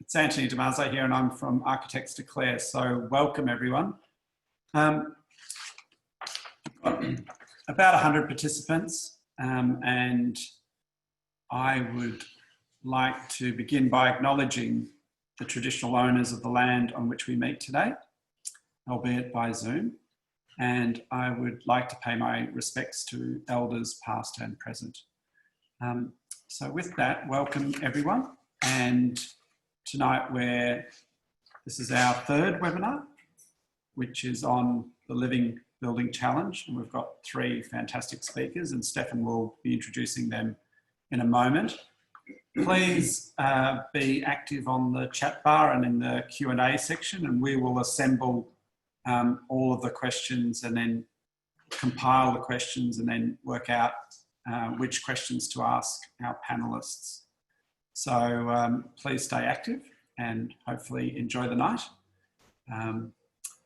It's Anthony Damaso here, and I'm from Architects Declare. So welcome everyone. About 100 participants, and I would like to begin by acknowledging the traditional owners of the land on which we meet today, albeit by Zoom. And I would like to pay my respects to elders past and present. So with that, welcome everyone. And tonight this is our third webinar, which is on the Living Building Challenge. And we've got three fantastic speakers, and Stefan will be introducing them in a moment. Please be active on the chat bar and in the Q&A section, and we will assemble all of the questions and then compile the questions and then work out which questions to ask our panelists. So please stay active and hopefully enjoy the night.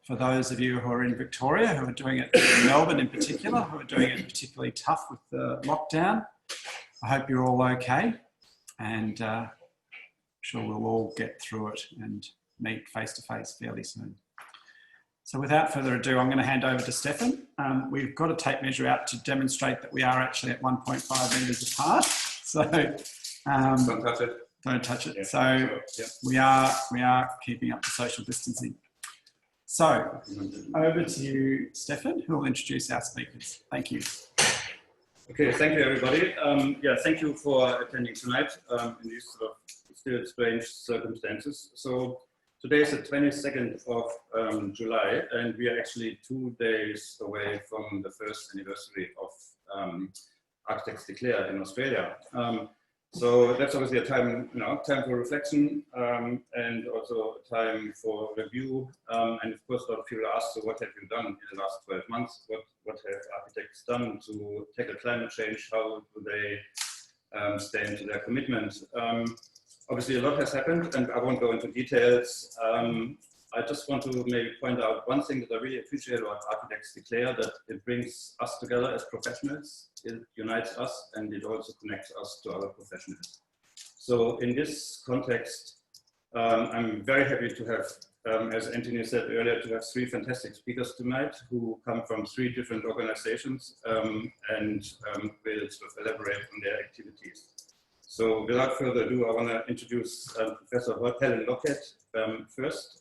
For those of you who are in Victoria, who are doing it, in Melbourne in particular, who are doing it particularly tough with the lockdown, I hope you're all okay, and I'm sure we'll all get through it and meet face to face fairly soon. So without further ado, I'm going to hand over to Stefan. We've got a tape measure out to demonstrate that we are actually at 1.5 metres apart. So don't touch it. Don't touch it. Yeah. So yeah. we are keeping up the social distancing. So over to you, Stefan, who will introduce our speakers. Thank you. Okay, thank you everybody. Thank you for attending tonight in these sort of still strange circumstances. So today is the 22nd of July, and we are actually 2 days away from the first anniversary of Architects Declare in Australia. So that's obviously a time, time for reflection and also a time for review. And of course, a lot of people ask, so what have you done in the last 12 months? What have architects done to tackle climate change? How do they stand to their commitment? Obviously, a lot has happened, and I won't go into details. I just want to maybe point out one thing that I really appreciate about Architects Declare, that it brings us together as professionals, it unites us, and it also connects us to other professionals. So in this context, I'm very happy to have, as Anthony said earlier, to have three fantastic speakers tonight who come from three different organizations and will sort of elaborate on their activities. So without further ado, I want to introduce Professor HELEN LOCHHEAD first.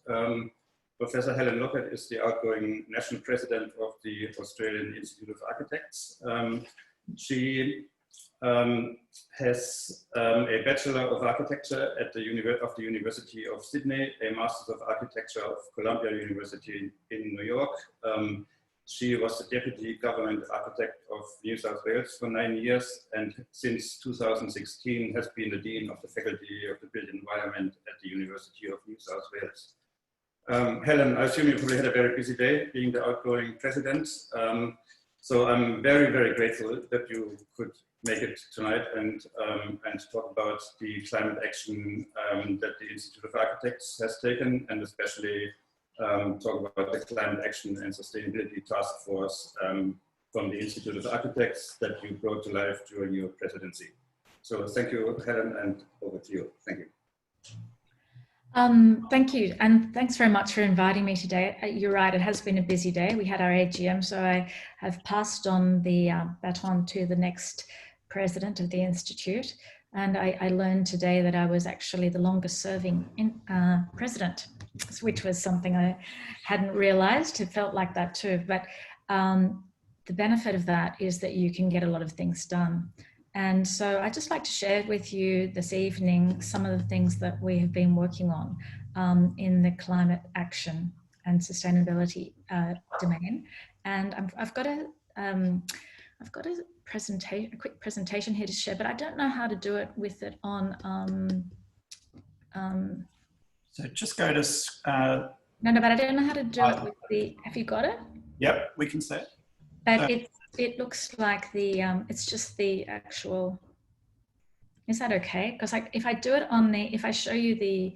Professor HELEN LOCHHEAD is the outgoing national president of the Australian Institute of Architects. She has a Bachelor of Architecture at the University of Sydney, a Master's of Architecture of Columbia University in New York. She was the Deputy Government Architect of New South Wales for 9 years, and since 2016 has been the Dean of the Faculty of the Built Environment at the University of New South Wales. Helen, I assume you probably had a very busy day being the outgoing president. So I'm very, very grateful that you could make it tonight and talk about the climate action that the Institute of Architects has taken, and especially talk about the Climate Action and Sustainability Taskforce from the Institute of Architects that you brought to life during your presidency. So thank you, Helen, and over to you. Thank you. Thank you, and thanks very much for inviting me today. You're right, it has been a busy day. We had our AGM, so I have passed on the baton to the next president of the Institute, and I learned today that I was actually the longest serving president, which was something I hadn't realized. It felt like that too, but the benefit of that is that you can get a lot of things done. And so I'd just like to share with you this evening some of the things that we have been working on in the climate action and sustainability domain. And I've got a quick presentation here to share, but I don't know how to do it with it on. So just go to. No, but I don't know how to do it with the. Have you got it? Yep, we can see it. But it looks like the it's just the actual. Is that okay? Because if I do it on the, if I show you the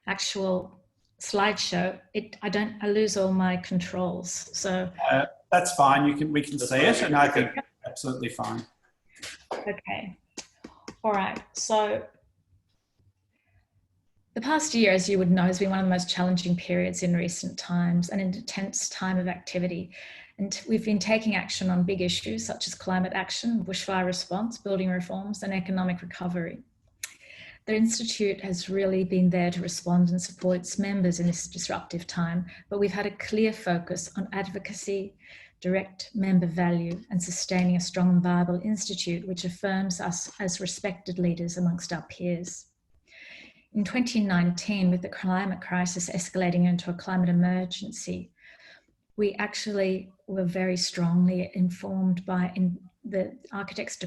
actual slideshow, I lose all my controls. So that's fine. We can see it, and I think absolutely fine. Okay. All right. So The past year, as you would know, has been one of the most challenging periods in recent times, an intense time of activity. And we've been taking action on big issues such as climate action, bushfire response, building reforms, and economic recovery. The Institute has really been there to respond and support its members in this disruptive time, but we've had a clear focus on advocacy, direct member value, and sustaining a strong and viable institute which affirms us as respected leaders amongst our peers. In 2019, with the climate crisis escalating into a climate emergency, we actually were very strongly informed by the Architects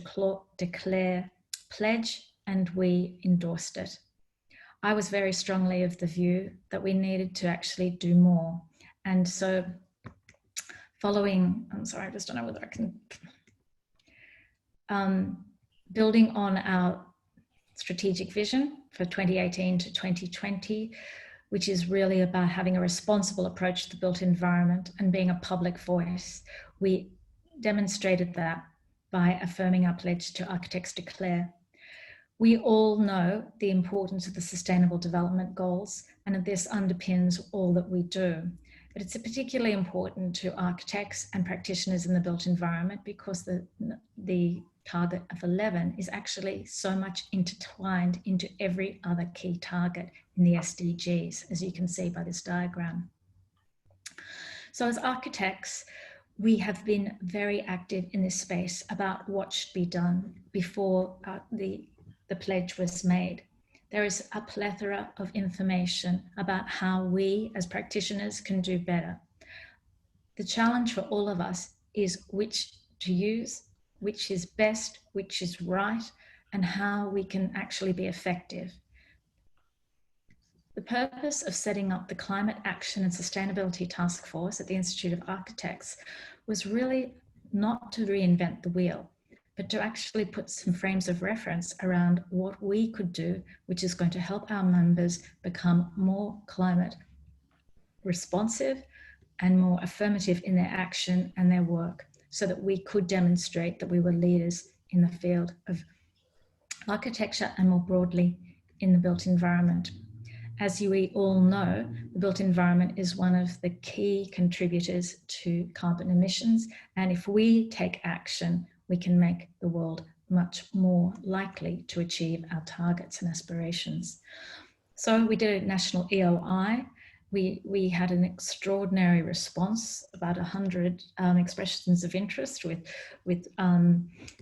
Declare pledge, and we endorsed it. I was very strongly of the view that we needed to actually do more. And so following, I'm sorry, I just don't know whether I can, building on our strategic vision for 2018 to 2020, which is really about having a responsible approach to the built environment and being a public voice. We demonstrated that by affirming our pledge to Architects Declare. We all know the importance of the Sustainable Development Goals, and this underpins all that we do. But it's particularly important to architects and practitioners in the built environment because the target of 11 is actually so much intertwined into every other key target in the SDGs, as you can see by this diagram. So as architects, we have been very active in this space about what should be done before the pledge was made. There is a plethora of information about how we as practitioners can do better. The challenge for all of us is which to use, which is best, which is right, and how we can actually be effective. The purpose of setting up the Climate Action and Sustainability Task Force at the Institute of Architects was really not to reinvent the wheel, but to actually put some frames of reference around what we could do, which is going to help our members become more climate responsive and more affirmative in their action and their work, so that we could demonstrate that we were leaders in the field of architecture and more broadly in the built environment. As we all know, the built environment is one of the key contributors to carbon emissions, and if we take action, we can make the world much more likely to achieve our targets and aspirations. So we did a national EOI. We had an extraordinary response, about 100 expressions of interest with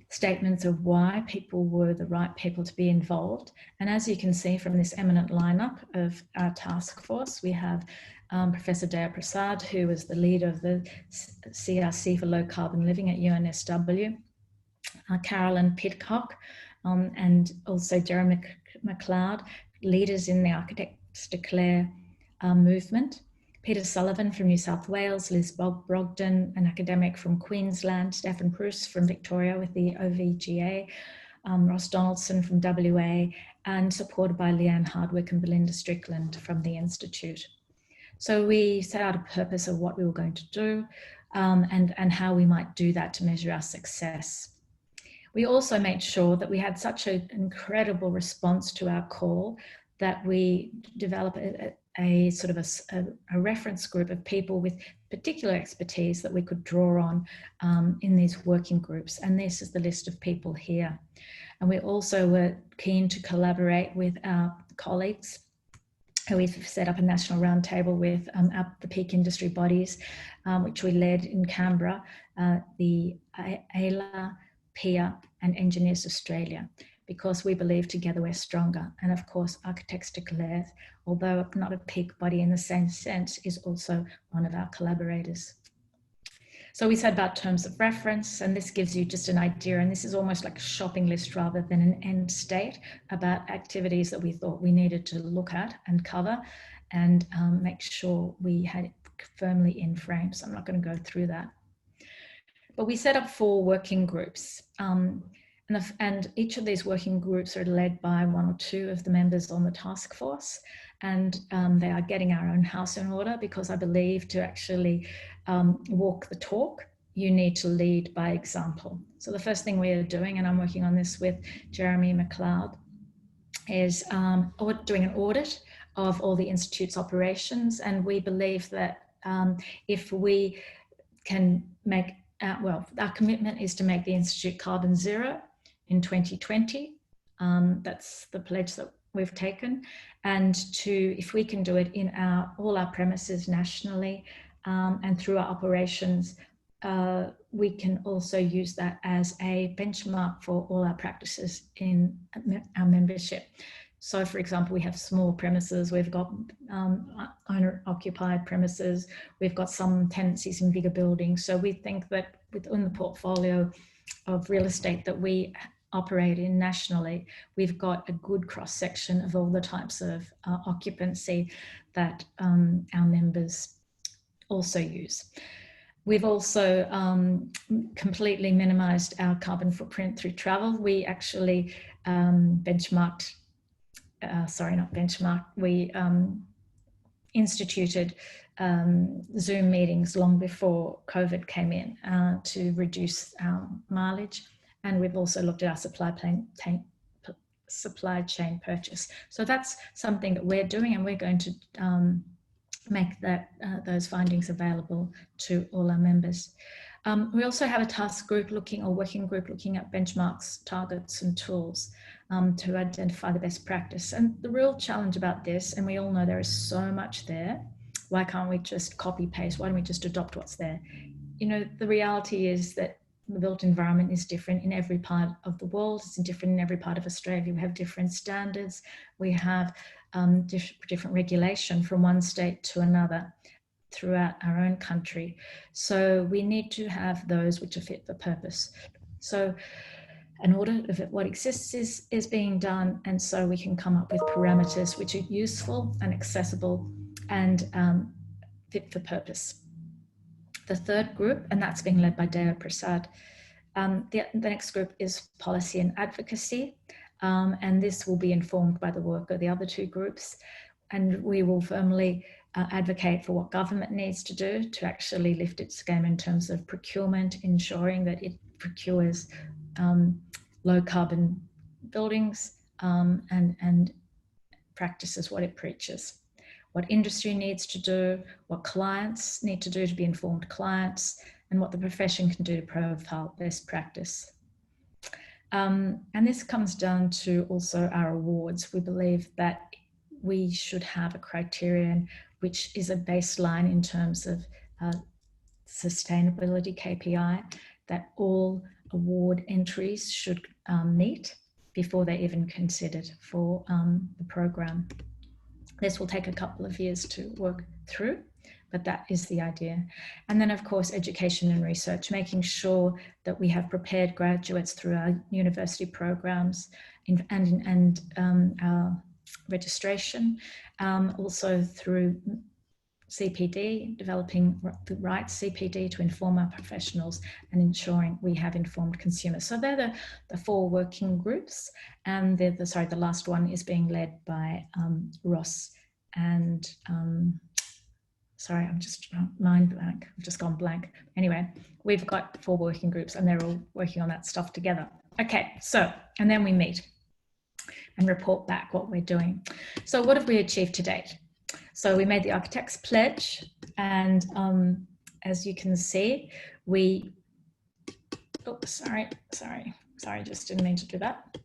statements of why people were the right people to be involved. And as you can see from this eminent lineup of our task force, we have Professor Dea Prasad, who was the leader of the CRC for low carbon living at UNSW, Carolyn Pidcock, and also Jeremy McLeod, leaders in the Architects Declare movement, Peter Sullivan from New South Wales, Liz Brogden, an academic from Queensland, Stefan Bruce from Victoria with the OVGA, Ross Donaldson from WA, and supported by Leanne Hardwick and Belinda Strickland from the Institute. So we set out a purpose of what we were going to do and how we might do that to measure our success. We also made sure that we had such an incredible response to our call that we developed a sort of a reference group of people with particular expertise that we could draw on in these working groups. And this is the list of people here. And we also were keen to collaborate with our colleagues. We've set up a national roundtable with the peak industry bodies, which we led in Canberra, the AILA, PIA, and Engineers Australia, because we believe together we're stronger. And of course, Architects Declare, although not a peak body in the same sense, is also one of our collaborators. So we said about terms of reference, and this gives you just an idea, and this is almost like a shopping list rather than an end state about activities that we thought we needed to look at and cover and make sure we had it firmly in frame. So I'm not going to go through that. But we set up 4 working groups. And each of these working groups are led by 1 or 2 of the members on the task force. And they are getting our own house in order, because I believe to actually walk the talk, you need to lead by example. So the first thing we are doing, and I'm working on this with Jeremy McLeod, is doing an audit of all the Institute's operations. And we believe that if we can make, well, our commitment is to make the Institute carbon zero in 2020. That's the pledge that we've taken. And if we can do it in all our premises nationally and through our operations, we can also use that as a benchmark for all our practices in our membership. So, for example, we have small premises, we've got owner-occupied premises, we've got some tenancies in bigger buildings. So we think that within the portfolio of real estate that we operate in nationally, we've got a good cross-section of all the types of occupancy that our members also use. We've also completely minimized our carbon footprint through travel. We actually we instituted Zoom meetings long before COVID came in to reduce our mileage. And we've also looked at our supply chain purchase. So that's something that we're doing, and we're going to make those findings available to all our members. We also have a task group working group looking at benchmarks, targets and tools to identify the best practice. And the real challenge about this, and we all know there is so much there, why can't we just copy paste? Why don't we just adopt what's there? You know, the reality is that the built environment is different in every part of the world. It's different in every part of Australia. We have different standards. We have different regulation from one state to another throughout our own country. So we need to have those which are fit for purpose. So an audit of what exists is being done, and so we can come up with parameters which are useful and accessible and fit for purpose. The third group, and that's being led by Deo Prasad. The next group is policy and advocacy, and this will be informed by the work of the other two groups, and we will firmly advocate for what government needs to do to actually lift its game in terms of procurement, ensuring that it procures low carbon buildings and practices what it preaches. What industry needs to do, what clients need to do to be informed clients, and what the profession can do to profile best practice. And this comes down to also our awards. We believe that we should have a criterion which is a baseline in terms of sustainability KPI that all award entries should meet before they're even considered for the program. This will take a couple of years to work through, but that is the idea. And then, of course, education and research, making sure that we have prepared graduates through our university programs and our registration, also through CPD, developing the right CPD to inform our professionals and ensuring we have informed consumers. So they're the four working groups, and the last one is being led by Ross and sorry, I'm just mind blank. I've just gone blank. Anyway, we've got 4 working groups and they're all working on that stuff together. Okay, so, and then we meet and report back what we're doing. So what have we achieved to date? So we made the Architects Pledge, and as you can see, we, oh, sorry, just didn't mean to do that.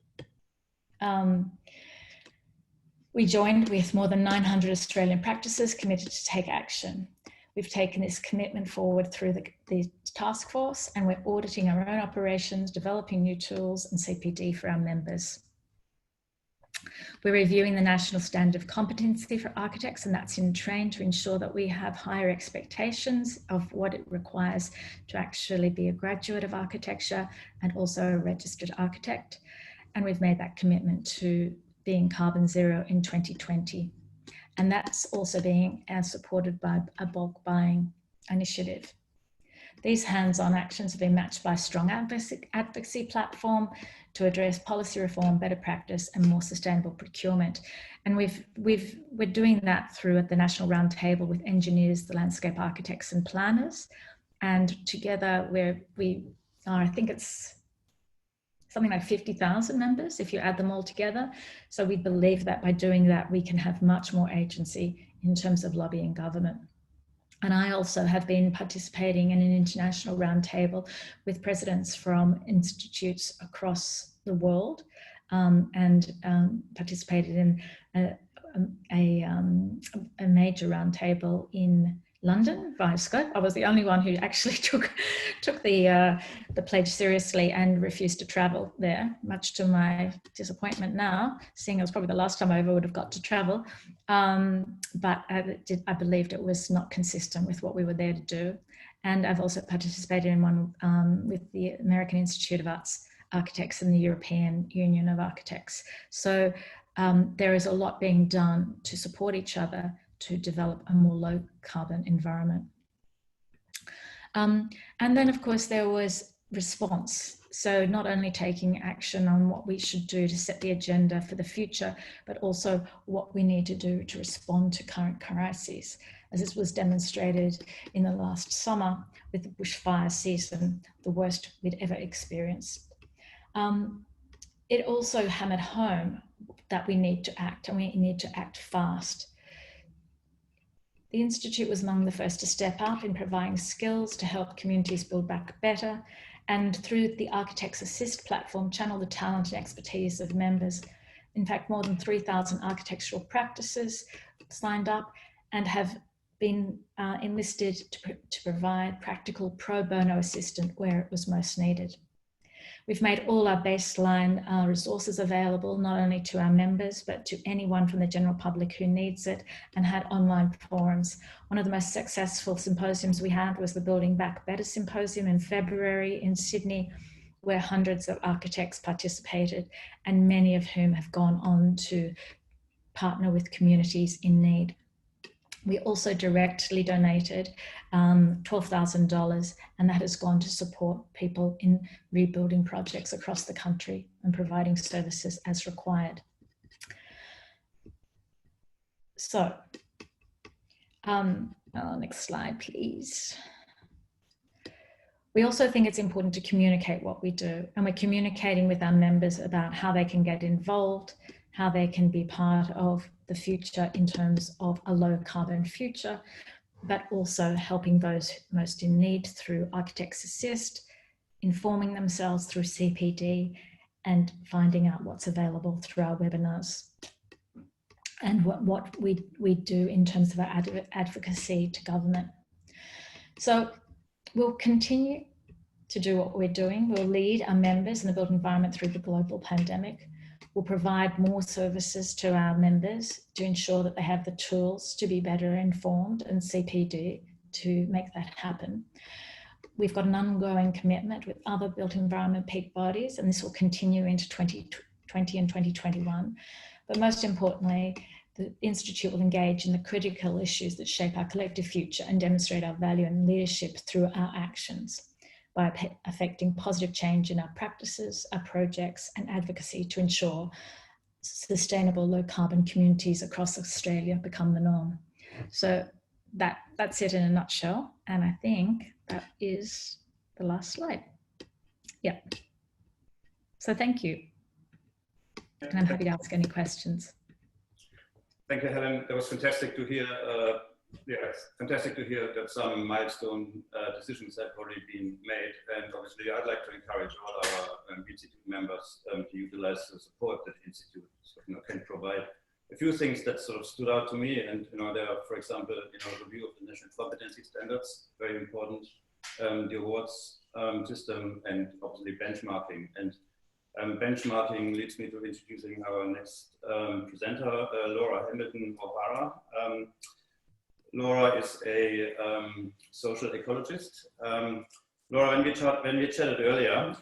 We joined with more than 900 Australian practices committed to take action. We've taken this commitment forward through the Taskforce, and we're auditing our own operations, developing new tools and CPD for our members. We're reviewing the National Standard of Competency for Architects, and that's in train to ensure that we have higher expectations of what it requires to actually be a graduate of architecture and also a registered architect. And we've made that commitment to being carbon zero in 2020. And that's also being supported by a bulk buying initiative. These hands-on actions have been matched by a strong advocacy platform to address policy reform, better practice, and more sustainable procurement. And we're doing that through at the National Roundtable with engineers, the landscape architects and planners. And together we are, I think it's something like 50,000 members if you add them all together. So we believe that by doing that, we can have much more agency in terms of lobbying government. And I also have been participating in an international roundtable with presidents from institutes across the world, and participated in a major roundtable in London via Skype. I was the only one who actually took the pledge seriously and refused to travel there, much to my disappointment now, seeing it was probably the last time I ever would have got to travel. But I believed it was not consistent with what we were there to do. And I've also participated in one with the American Institute of Architects and the European Union of Architects. So there is a lot being done to support each other to develop a more low carbon environment. And then of course there was response. So not only taking action on what we should do to set the agenda for the future, but also what we need to do to respond to current crises, as this was demonstrated in the last summer with the bushfire season, the worst we'd ever experienced. It also hammered home that we need to act, and we need to act fast. The Institute was among the first to step up in providing skills to help communities build back better, and through the Architects Assist platform, channel the talent and expertise of members. In fact, more than 3,000 architectural practices signed up and have been enlisted to provide practical pro bono assistance where it was most needed. We've made all our baseline resources available, not only to our members, but to anyone from the general public who needs it, and had online forums. One of the most successful symposiums we had was the Building Back Better Symposium in February in Sydney, where hundreds of architects participated, and many of whom have gone on to partner with communities in need. We also directly donated $12,000, and that has gone to support people in rebuilding projects across the country and providing services as required. So, next slide, please. We also think it's important to communicate what we do, and we're communicating with our members about how they can get involved, how they can be part of the future in terms of a low carbon future, but also helping those most in need through Architects Assist, informing themselves through CPD, and finding out what's available through our webinars, and what we do in terms of our advocacy to government. So we'll continue to do what we're doing. We'll lead our members in the built environment through the global pandemic. We'll provide more services to our members to ensure that they have the tools to be better informed, and CPD to make that happen. We've got an ongoing commitment with other built environment peak bodies, and this will continue into 2020 and 2021. But most importantly, the Institute will engage in the critical issues that shape our collective future and demonstrate our value and leadership through our actions, by affecting positive change in our practices, our projects, and advocacy to ensure sustainable low carbon communities across Australia become the norm. So that's it in a nutshell. And I think that is the last slide. Yeah. So thank you. And I'm happy to ask any questions. Thank you, Helen. That was fantastic to hear. Fantastic to hear that some milestone decisions have already been made. And obviously, I'd like to encourage all our Institute members to utilize the support that the Institute can provide. A few things that sort of stood out to me, and there are, for example, review of the national competency standards, very important, the awards system, and obviously benchmarking. And benchmarking leads me to introducing our next presenter, Laura Hamilton-O'Hara. Laura is a social ecologist. Laura, when we chatted earlier,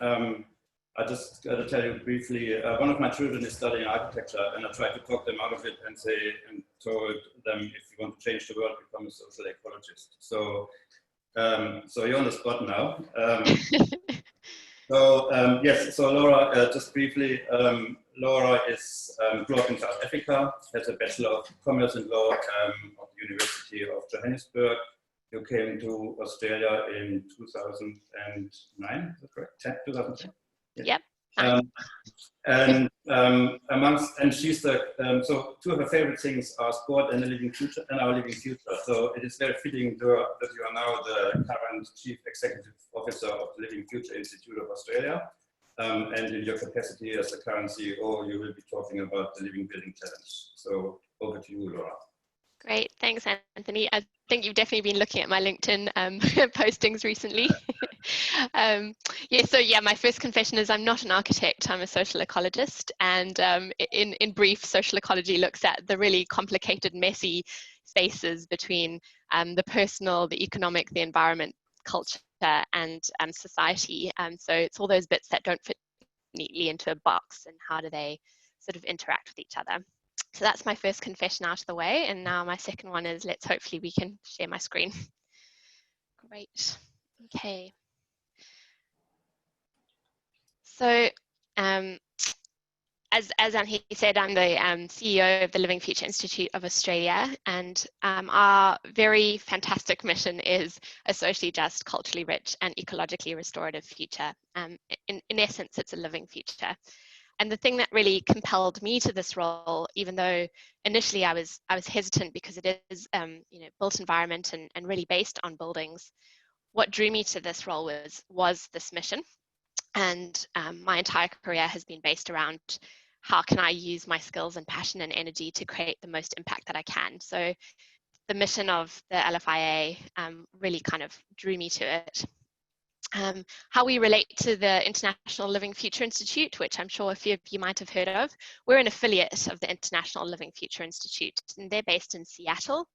I just got to tell you briefly, one of my children is studying architecture, and I tried to talk them out of it and told them, if you want to change the world, become a social ecologist. So, so you're on the spot now. Yes, so Laura, just briefly, Laura is grew up in South Africa, has a Bachelor of Commerce and Law of the University of Johannesburg. You came to Australia in 2009, is that correct? 2010? Yep. And she's the, so two of her favorite things are sport and the living future and our living future. So it is very fitting that you are now the current Chief Executive Officer of the Living Future Institute of Australia. And in your capacity as the current CEO, you will be talking about the Living Building Challenge. So over to you, Laura. Great, thanks, Anthony. I think you've definitely been looking at my LinkedIn postings recently. My first confession is I'm not an architect, I'm a social ecologist. And in brief, social ecology looks at the really complicated, messy spaces between the personal, the economic, the environment, culture, and society. So it's all those bits that don't fit neatly into a box, and how do they sort of interact with each other. So that's my first confession out of the way. And now my second one is, hopefully we can share my screen. Great, okay. So as Anthony said, I'm the CEO of the Living Future Institute of Australia, and our very fantastic mission is a socially just, culturally rich and ecologically restorative future. In essence, it's a living future. And the thing that really compelled me to this role, even though initially I was hesitant because it is built environment and really based on buildings, what drew me to this role was this mission. And my entire career has been based around how can I use my skills and passion and energy to create the most impact that I can. So the mission of the LFIA really kind of drew me to it. How we relate to the International Living Future Institute, which I'm sure a few of you might have heard of. We're an affiliate of the International Living Future Institute, and they're based in Seattle.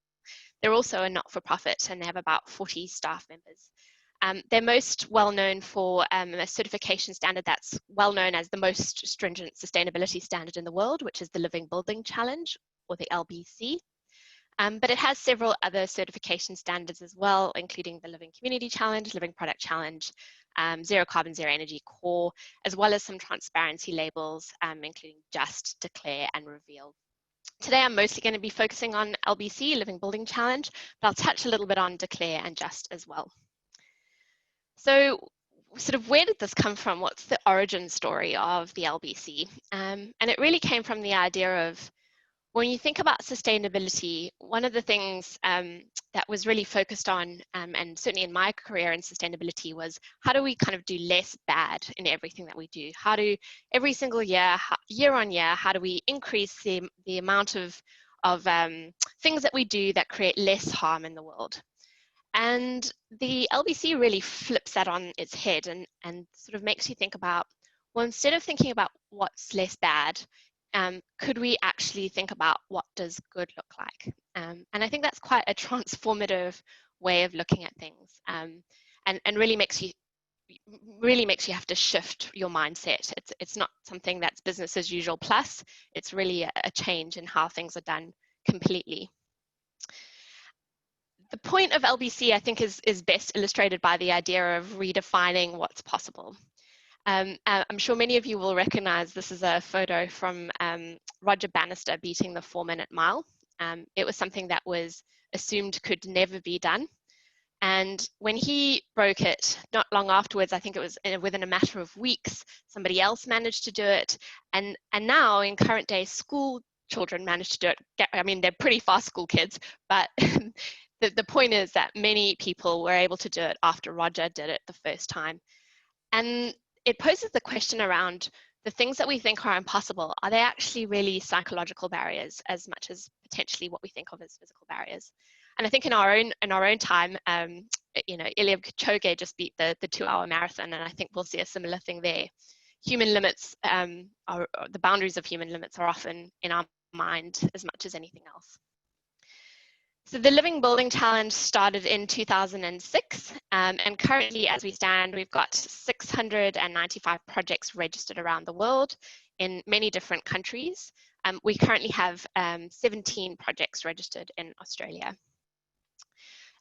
They're also a not-for-profit, and they have about 40 staff members. They're most well known for a certification standard that's well known as the most stringent sustainability standard in the world, which is the Living Building Challenge, or the LBC. But it has several other certification standards as well, including the Living Community Challenge, Living Product Challenge, Zero Carbon, Zero Energy Core, as well as some transparency labels, including Just, Declare, and Reveal. Today, I'm mostly going to be focusing on LBC, Living Building Challenge, but I'll touch a little bit on Declare and Just as well. So sort of where did this come from? What's the origin story of the LBC? And it really came from the idea of, when you think about sustainability, one of the things that was really focused on, and certainly in my career in sustainability, was how do we kind of do less bad in everything that we do? How do every single year, year on year, how do we increase the amount of things that we do that create less harm in the world? And the LBC really flips that on its head and sort of makes you think about, well, instead of thinking about what's less bad, could we actually think about what does good look like? And I think that's quite a transformative way of looking at things, and really makes you have to shift your mindset. It's not something that's business as usual plus, it's really a change in how things are done completely. The point of LBC, I think, is best illustrated by the idea of redefining what's possible. I'm sure many of you will recognize this is a photo from Roger Bannister beating the 4-minute mile. It was something that was assumed could never be done. And when he broke it, not long afterwards, I think it was within a matter of weeks, somebody else managed to do it. And now in current day, school children managed to do it. I mean, they're pretty fast school kids, but the point is that many people were able to do it after Roger did it the first time. And it poses the question around the things that we think are impossible. Are they actually really psychological barriers as much as potentially what we think of as physical barriers? And I think in our own time, Eliud Kipchoge just beat the 2-hour marathon, and I think we'll see a similar thing there. Human limits, the boundaries of human limits are often in our mind as much as anything else. So the Living Building Challenge started in 2006, and currently as we stand, we've got 695 projects registered around the world in many different countries. We currently have 17 projects registered in Australia.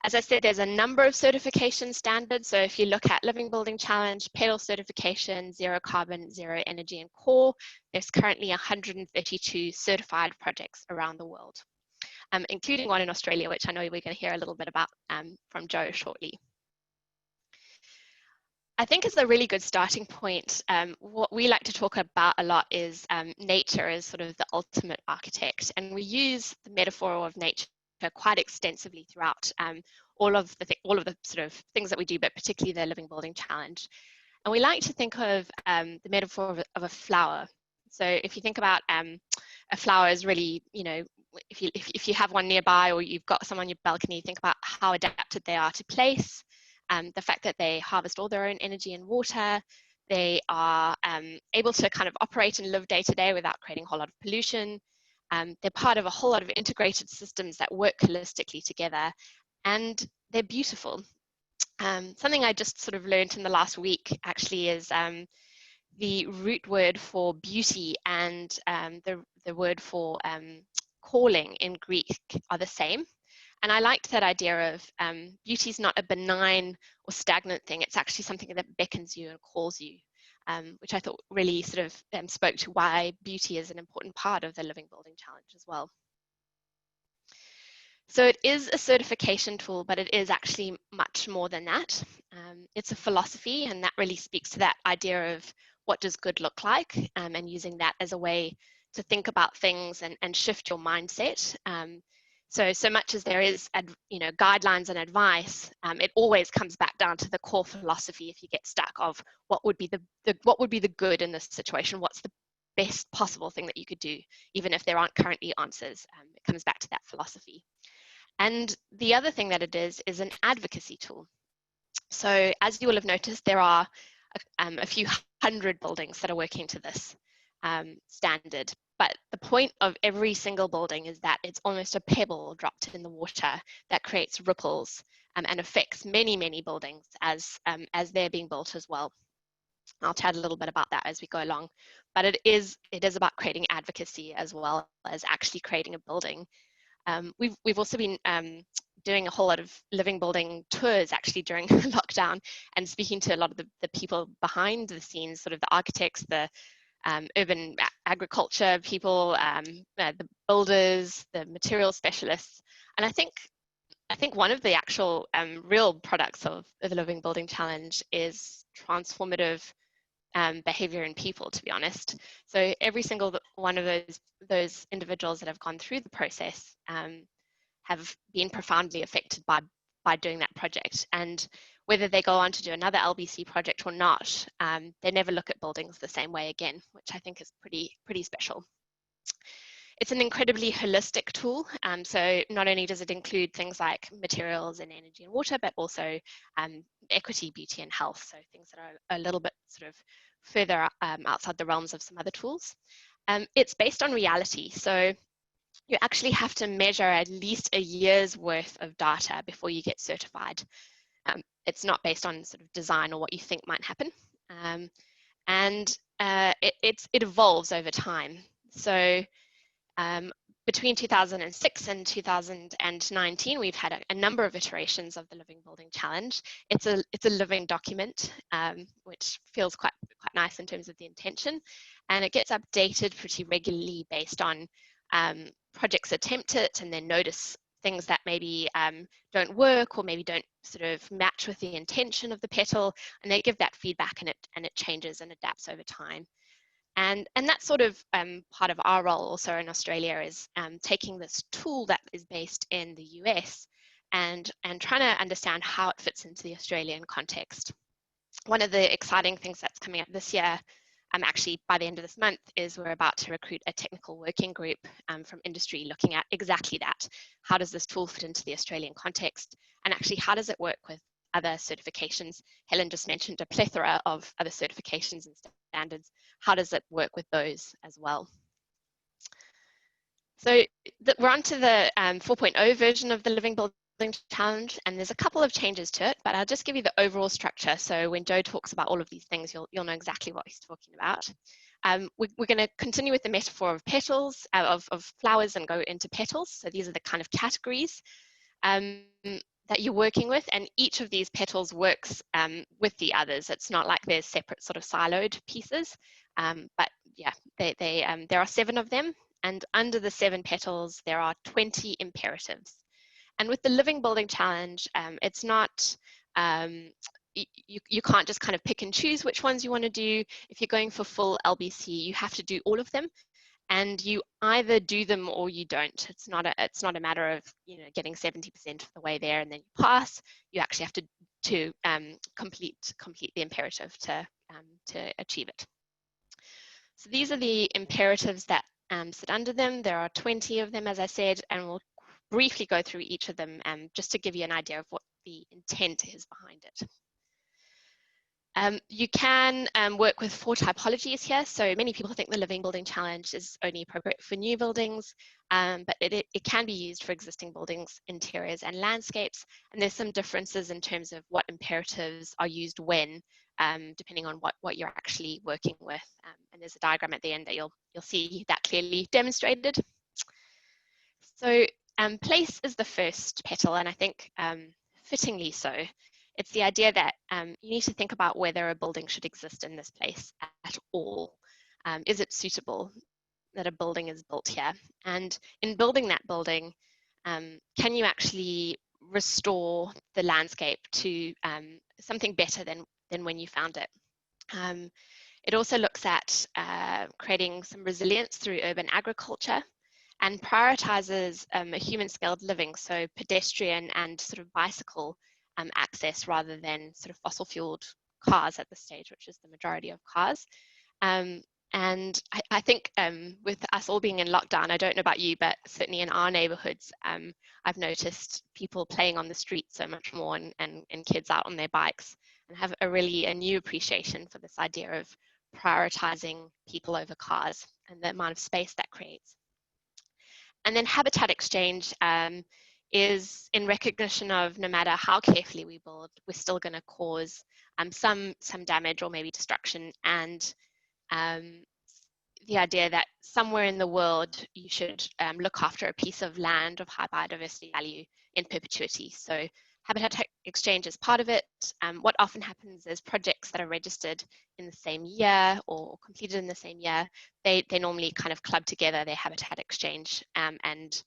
As I said, there's a number of certification standards. So if you look at Living Building Challenge, PEDAL certification, Zero Carbon, Zero Energy and Core, there's currently 132 certified projects around the world. Including one in Australia, which I know we're going to hear a little bit about from Joe shortly. I think it's a really good starting point. What we like to talk about a lot is nature as sort of the ultimate architect, and we use the metaphor of nature quite extensively throughout all of the sort of things that we do, but particularly the Living Building Challenge. And we like to think of the metaphor of a flower. So if you think about a flower is really, you know, if you have one nearby or you've got some on your balcony, think about how adapted they are to place. The fact that they harvest all their own energy and water, they are able to kind of operate and live day to day without creating a whole lot of pollution. They're part of a whole lot of integrated systems that work holistically together, and they're beautiful. Something I just sort of learned in the last week actually is the root word for beauty and the word for calling in Greek are the same. And I liked that idea of beauty is not a benign or stagnant thing. It's actually something that beckons you and calls you, which I thought really sort of spoke to why beauty is an important part of the Living Building Challenge as well. So it is a certification tool, but it is actually much more than that. It's a philosophy, and that really speaks to that idea of what does good look like, and using that as a way to think about things and shift your mindset. So much as there is, you know, guidelines and advice, it always comes back down to the core philosophy. If you get stuck of what would be the good in this situation, what's the best possible thing that you could do, even if there aren't currently answers, it comes back to that philosophy. And the other thing that it is an advocacy tool. So as you will have noticed, there are a few hundred buildings that are working to this standard. But the point of every single building is that it's almost a pebble dropped in the water that creates ripples and affects many, many buildings as they're being built as well. I'll chat a little bit about that as we go along. But it is about creating advocacy as well as actually creating a building. We've also been doing a whole lot of living building tours actually during lockdown and speaking to a lot of the people behind the scenes, sort of the architects, the urban agriculture people, the builders, the material specialists. And I think one of the actual real products of the Living Building Challenge is transformative behavior in people, to be honest. So every single one of those individuals that have gone through the process have been profoundly affected by doing that project. And whether they go on to do another LBC project or not, they never look at buildings the same way again, which I think is pretty special. It's an incredibly holistic tool. So not only does it include things like materials and energy and water, but also equity, beauty and health. So things that are a little bit sort of further outside the realms of some other tools. It's based on reality. So you actually have to measure at least a year's worth of data before you get certified. It's not based on sort of design or what you think might happen. It evolves over time. So between 2006 and 2019, we've had a number of iterations of the Living Building Challenge. It's a living document, which feels quite nice in terms of the intention, and it gets updated pretty regularly based on projects attempt it and then notice things that maybe don't work or maybe don't sort of match with the intention of the petal, and they give that feedback and it changes and adapts over time. And that's sort of part of our role also in Australia is taking this tool that is based in the US and trying to understand how it fits into the Australian context. One of the exciting things that's coming up this year, actually by the end of this month, is we're about to recruit a technical working group from industry looking at exactly that. How does this tool fit into the Australian context? And actually, how does it work with other certifications? Helen just mentioned a plethora of other certifications and standards. How does it work with those as well? So we're on to the 4.0 version of the Living Building Challenge, and there's a couple of changes to it, but I'll just give you the overall structure. So when Joe talks about all of these things, you'll know exactly what he's talking about. We're going to continue with the metaphor of petals, of flowers, and go into petals. So these are the kind of categories that you're working with, and each of these petals works with the others. It's not like there's separate sort of siloed pieces, but yeah, there are 7 of them, and under the 7 petals, there are 20 imperatives. And with the Living Building Challenge, it's not you can't just kind of pick and choose which ones you want to do. If you're going for full LBC, you have to do all of them, and you either do them or you don't. It's not a matter of, you know, getting 70% of the way there and then you pass. You actually have to complete the imperative to achieve it. So these are the imperatives that sit under them. There are 20 of them, as I said, and we'll briefly go through each of them just to give you an idea of what the intent is behind it. You can work with 4 typologies here. So many people think the Living Building Challenge is only appropriate for new buildings, but it can be used for existing buildings, interiors and landscapes. And there's some differences in terms of what imperatives are used when, depending on what you're actually working with. And there's a diagram at the end that you'll see that clearly demonstrated. So place is the first petal, and I think fittingly so. It's the idea that you need to think about whether a building should exist in this place at all. Is it suitable that a building is built here? And in building that building, can you actually restore the landscape to something better than when you found it? It also looks at creating some resilience through urban agriculture, and prioritizes a human-scaled living, so pedestrian and sort of bicycle access rather than sort of fossil-fueled cars at this stage, which is the majority of cars. And I think with us all being in lockdown, I don't know about you, but certainly in our neighborhoods, I've noticed people playing on the street so much more, and kids out on their bikes, and have a new appreciation for this idea of prioritizing people over cars and the amount of space that creates. And then habitat exchange is in recognition of no matter how carefully we build, we're still going to cause some damage or maybe destruction, and the idea that somewhere in the world you should look after a piece of land of high biodiversity value in perpetuity. So habitat exchange is part of it. What often happens is projects that are registered in the same year or completed in the same year, they normally kind of club together their habitat exchange and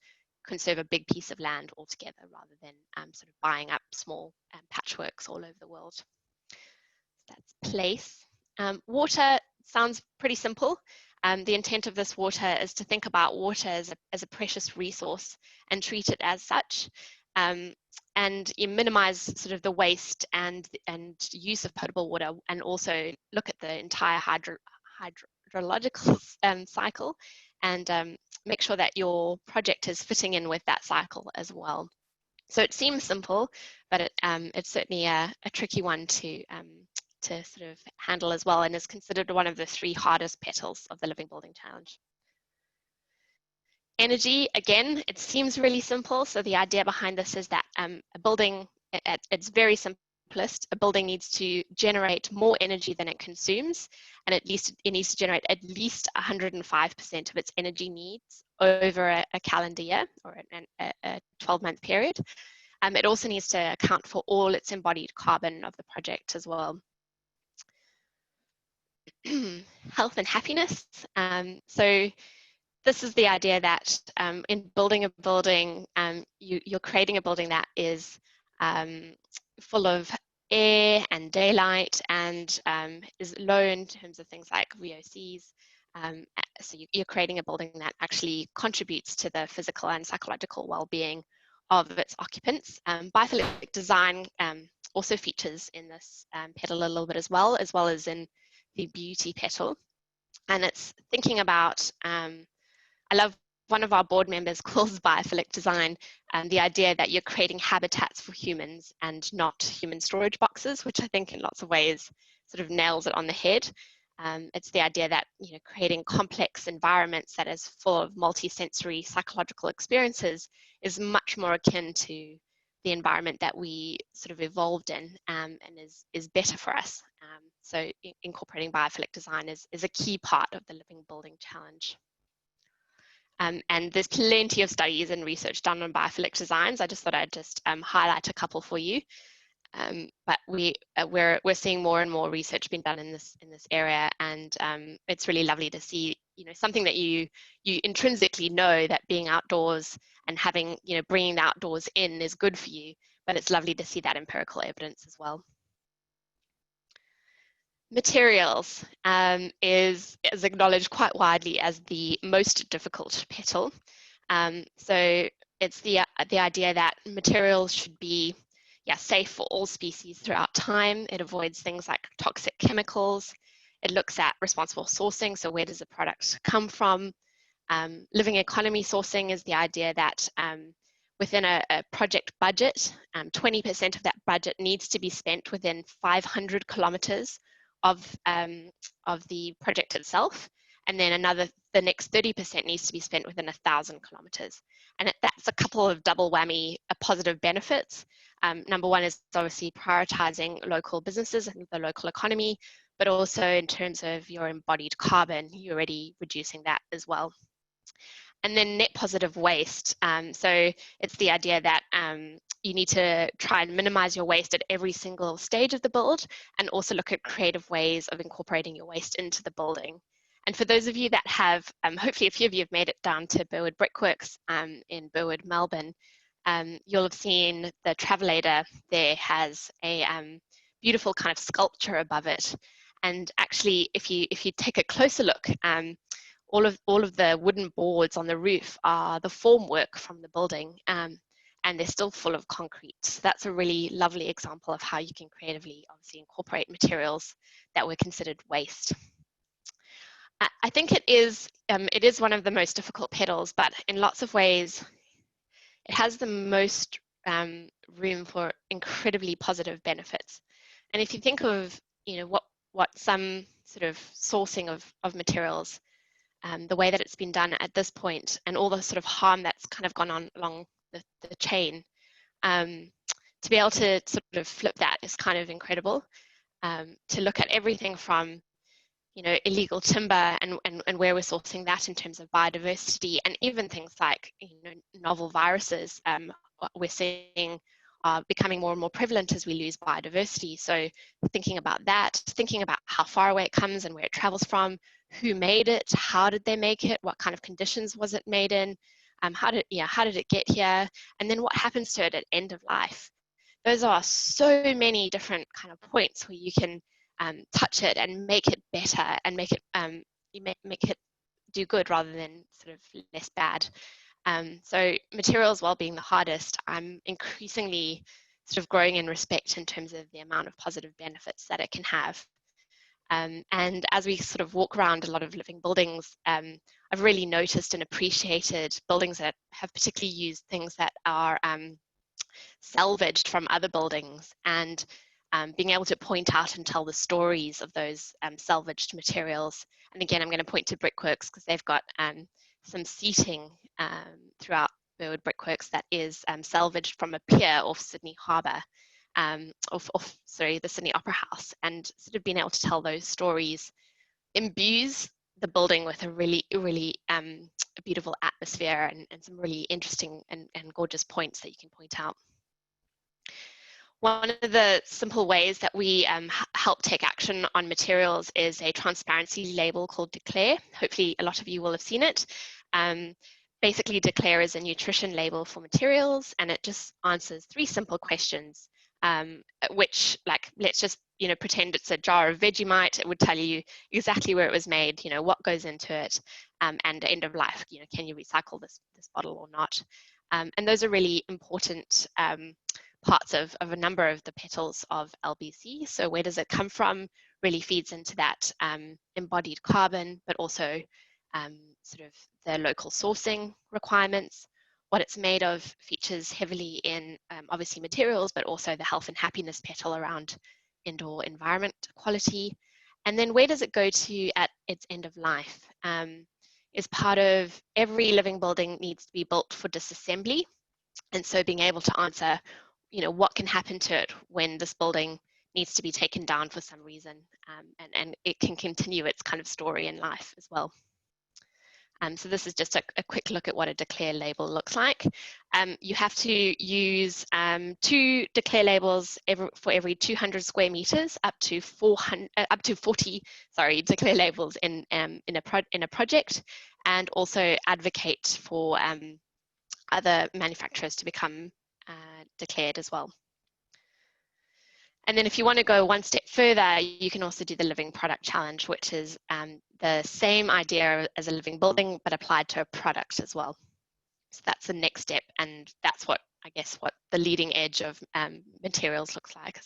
conserve a big piece of land altogether rather than sort of buying up small patchworks all over the world. So that's place. Water sounds pretty simple. The intent of this water is to think about water as a precious resource and treat it as such. And you minimize sort of the waste and use of potable water, and also look at the entire hydrological cycle, and make sure that your project is fitting in with that cycle as well. So it seems simple, but it's certainly a tricky one to sort of handle as well, and is considered one of the 3 hardest petals of the Living Building Challenge. Energy, again, it seems really simple. So the idea behind this is that a building, at its very simplest, a building needs to generate more energy than it consumes, and it needs to generate at least 105% of its energy needs over a calendar year or a 12-month period. It also needs to account for all its embodied carbon of the project as well. Health and happiness. So this is the idea that in building a building, you're creating a building that is full of air and daylight, and is low in terms of things like VOCs. So you're creating a building that actually contributes to the physical and psychological well-being of its occupants. Biophilic design also features in this petal a little bit as well as in the beauty petal. And it's thinking about, I love one of our board members calls biophilic design the idea that you're creating habitats for humans and not human storage boxes, which I think in lots of ways sort of nails it on the head. It's the idea that, you know, creating complex environments that is full of multi-sensory psychological experiences is much more akin to the environment that we sort of evolved in, and is better for us. So incorporating biophilic design is a key part of the Living Building Challenge. And there's plenty of studies and research done on biophilic designs. I just thought I'd just highlight a couple for you. But we're seeing more and more research being done in this area, and it's really lovely to see, you know, something that you intrinsically know that being outdoors and having, you know, bringing the outdoors in is good for you, but it's lovely to see that empirical evidence as well. materials is acknowledged quite widely as the most difficult petal. So it's the idea that materials should be safe for all species throughout time. It avoids things like toxic chemicals. It looks at responsible sourcing, so where does the product come from? Living economy sourcing is the idea that within a project budget, 20% of that budget needs to be spent within 500 kilometers of the project itself, and then the next 30% needs to be spent within 1,000 kilometers. And that's a couple of double whammy positive benefits. Number one is obviously prioritizing local businesses and the local economy, but also in terms of your embodied carbon, you're already reducing that as well. And then net positive waste. So it's the idea that you need to try and minimize your waste at every single stage of the build, and also look at creative ways of incorporating your waste into the building. And for those of you that have, hopefully a few of you have made it down to Burwood Brickworks in Burwood, Melbourne, you'll have seen the travelator there has a beautiful kind of sculpture above it. And actually, if you take a closer look, all of the wooden boards on the roof are the formwork from the building, and they're still full of concrete. So that's a really lovely example of how you can creatively, obviously, incorporate materials that were considered waste. I think it is one of the most difficult petals, but in lots of ways, it has the most room for incredibly positive benefits. And if you think of, what some sort of sourcing of materials, the way that it's been done at this point, and all the sort of harm that's kind of gone on along the chain, to be able to sort of flip that is kind of incredible. To look at everything from, illegal timber and where we're sourcing that in terms of biodiversity, and even things like, novel viruses, we're seeing are becoming more and more prevalent as we lose biodiversity. So thinking about that, thinking about how far away it comes and where it travels from, who made it, how did they make it, what kind of conditions was it made in, how did it get here, and then what happens to it at end of life. Those are so many different kind of points where you can touch it and make it better, and make it do good rather than sort of less bad. So materials, while being the hardest, I'm increasingly sort of growing in respect in terms of the amount of positive benefits that it can have. And as we sort of walk around a lot of living buildings, I've really noticed and appreciated buildings that have particularly used things that are salvaged from other buildings, and being able to point out and tell the stories of those salvaged materials. And again, I'm going to point to Brickworks because they've got some seating throughout Burwood Brickworks that is salvaged from a pier off Sydney Harbour, the Sydney Opera House, and sort of being able to tell those stories imbues the building with a really, really beautiful atmosphere, and some really interesting and gorgeous points that you can point out. One of the simple ways that we help take action on materials is a transparency label called Declare. Hopefully a lot of you will have seen it. Basically, Declare is a nutrition label for materials, and it just answers 3 simple questions, which, like, let's just pretend it's a jar of Vegemite. It would tell you exactly where it was made, what goes into it, and end of life. Can you recycle this bottle or not? And those are really important parts of a number of the petals of LBC. So where does it come from really feeds into that embodied carbon, but also sort of the local sourcing requirements. What it's made of features heavily in obviously materials, but also the health and happiness petal around indoor environment quality. And then where does it go to at its end of life? Is part of every living building needs to be built for disassembly. And so being able to answer, what can happen to it when this building needs to be taken down for some reason, and it can continue its kind of story in life as well. So this is just a quick look at what a Declare label looks like. You have to use 2 Declare labels for every 200 square meters, up to 40 Declare labels in a project, and also advocate for other manufacturers to become declared as well. And then if you want to go one step further, you can also do the living product challenge, which is the same idea as a living building, but applied to a product as well. So that's the next step, and that's what, I guess, what the leading edge of materials looks like.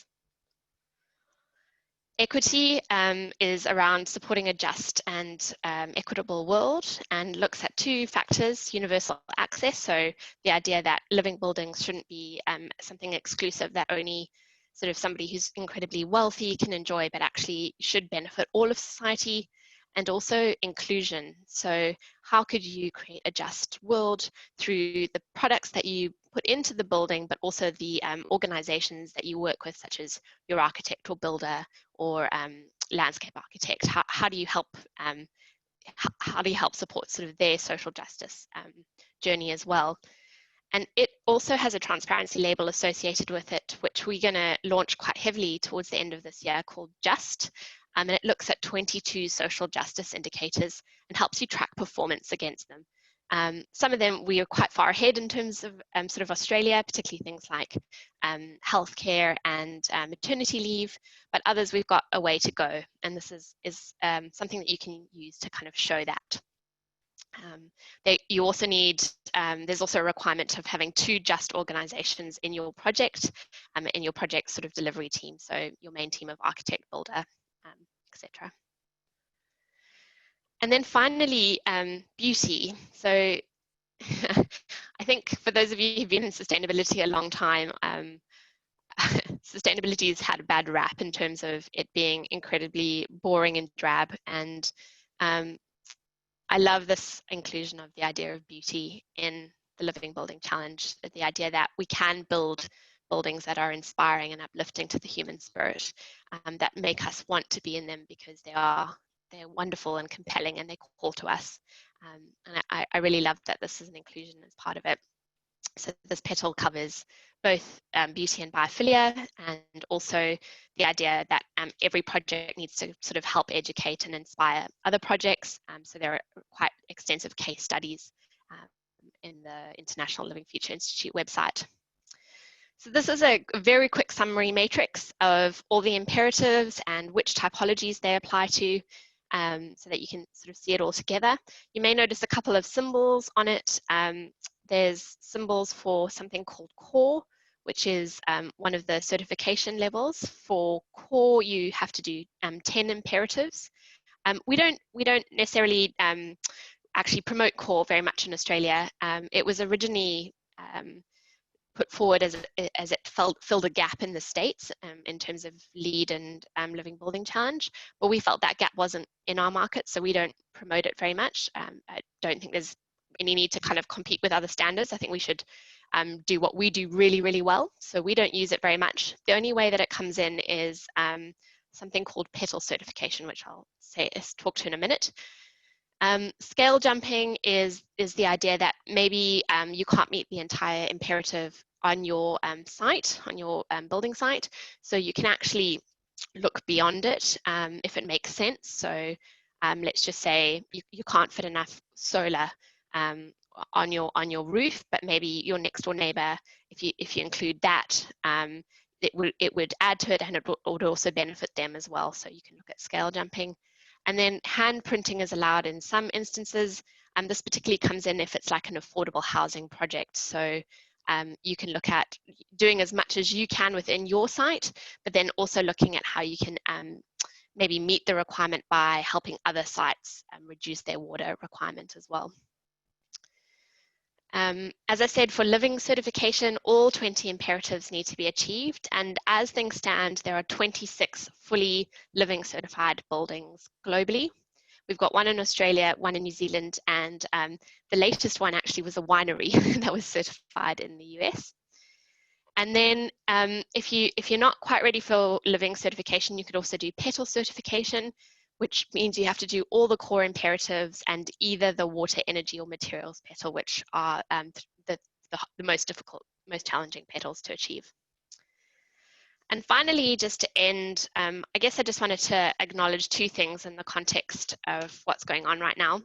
Equity is around supporting a just and equitable world, and looks at two factors: universal access, so the idea that living buildings shouldn't be something exclusive that only sort of somebody who's incredibly wealthy can enjoy, but actually should benefit all of society. And also inclusion, so how could you create a just world through the products that you put into the building, but also the organizations that you work with, such as your architect or builder or landscape architect. How do you help how do you help support sort of their social justice journey as well? And it also has a transparency label associated with it, which we're going to launch quite heavily towards the end of this year, called Just. And it looks at 22 social justice indicators and helps you track performance against them. Some of them we are quite far ahead in terms of sort of Australia, particularly things like healthcare and maternity leave, but others we've got a way to go. And this is something that you can use to kind of show that. You also need, there's also a requirement of having 2 just organizations in your project sort of delivery team. So your main team of architect, builder, etc. And then finally, beauty. So I think for those of you who've been in sustainability a long time, sustainability has had a bad rap in terms of it being incredibly boring and drab. And I love this inclusion of the idea of beauty in the Living Building Challenge, the idea that we can build buildings that are inspiring and uplifting to the human spirit, that make us want to be in them because they're wonderful and compelling and they call to us. And I really love that this is an inclusion as part of it. So this petal covers both beauty and biophilia, and also the idea that every project needs to sort of help educate and inspire other projects. So there are quite extensive case studies in the International Living Future Institute website. So this is a very quick summary matrix of all the imperatives and which typologies they apply to, so that you can sort of see it all together. You may notice a couple of symbols on it. There's symbols for something called core, which is one of the certification levels. For core, you have to do 10 imperatives. We don't necessarily actually promote core very much in Australia. It was originally put forward as it filled a gap in the States in terms of LEED and Living Building Challenge, but we felt that gap wasn't in our market, so we don't promote it very much. I don't think there's any need to kind of compete with other standards. I think we should do what we do really, really well, so we don't use it very much. The only way that it comes in is something called petal certification, which I'll talk to in a minute. Scale jumping is the idea that maybe you can't meet the entire imperative on your site, on your building site, so you can actually look beyond it if it makes sense. So let's just say you can't fit enough solar on your roof, but maybe your next door neighbor, if you include that, it would add to it, and it would also benefit them as well. So you can look at scale jumping. And then hand printing is allowed in some instances, and this particularly comes in if it's like an affordable housing project. So you can look at doing as much as you can within your site, but then also looking at how you can maybe meet the requirement by helping other sites reduce their water requirement as well. As I said, for living certification, all 20 imperatives need to be achieved. And as things stand, there are 26 fully living certified buildings globally. We've got one in Australia, one in New Zealand, and the latest one actually was a winery that was certified in the US. And then if you're not quite ready for living certification, you could also do petal certification, which means you have to do all the core imperatives and either the water, energy, or materials petal, which are the most difficult, most challenging petals to achieve. And finally, just to end, I guess I just wanted to acknowledge 2 things in the context of what's going on right now.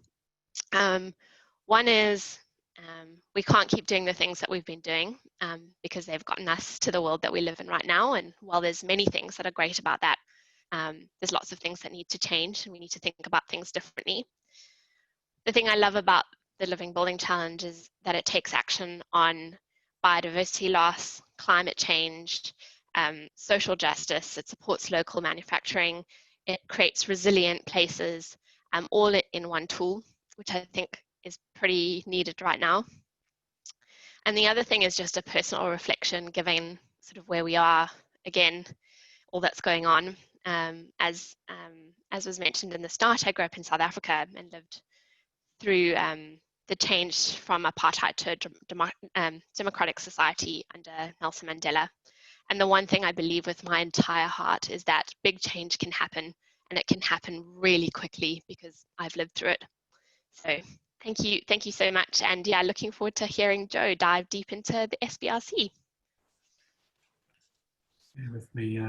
One is, We can't keep doing the things that we've been doing because they've gotten us to the world that we live in right now. And while there's many things that are great about that, there's lots of things that need to change, and we need to think about things differently. The thing I love about the Living Building Challenge is that it takes action on biodiversity loss, climate change, social justice. It supports local manufacturing. It creates resilient places, all in one tool, which I think is pretty needed right now. And the other thing is just a personal reflection, given sort of where we are, again, all that's going on. As was mentioned in the start, I grew up in South Africa and lived through the change from apartheid to a democratic society under Nelson Mandela. And the one thing I believe with my entire heart is that big change can happen, and it can happen really quickly because I've lived through it. So thank you so much. And yeah, looking forward to hearing Joe dive deep into the SBRC. Bear with me.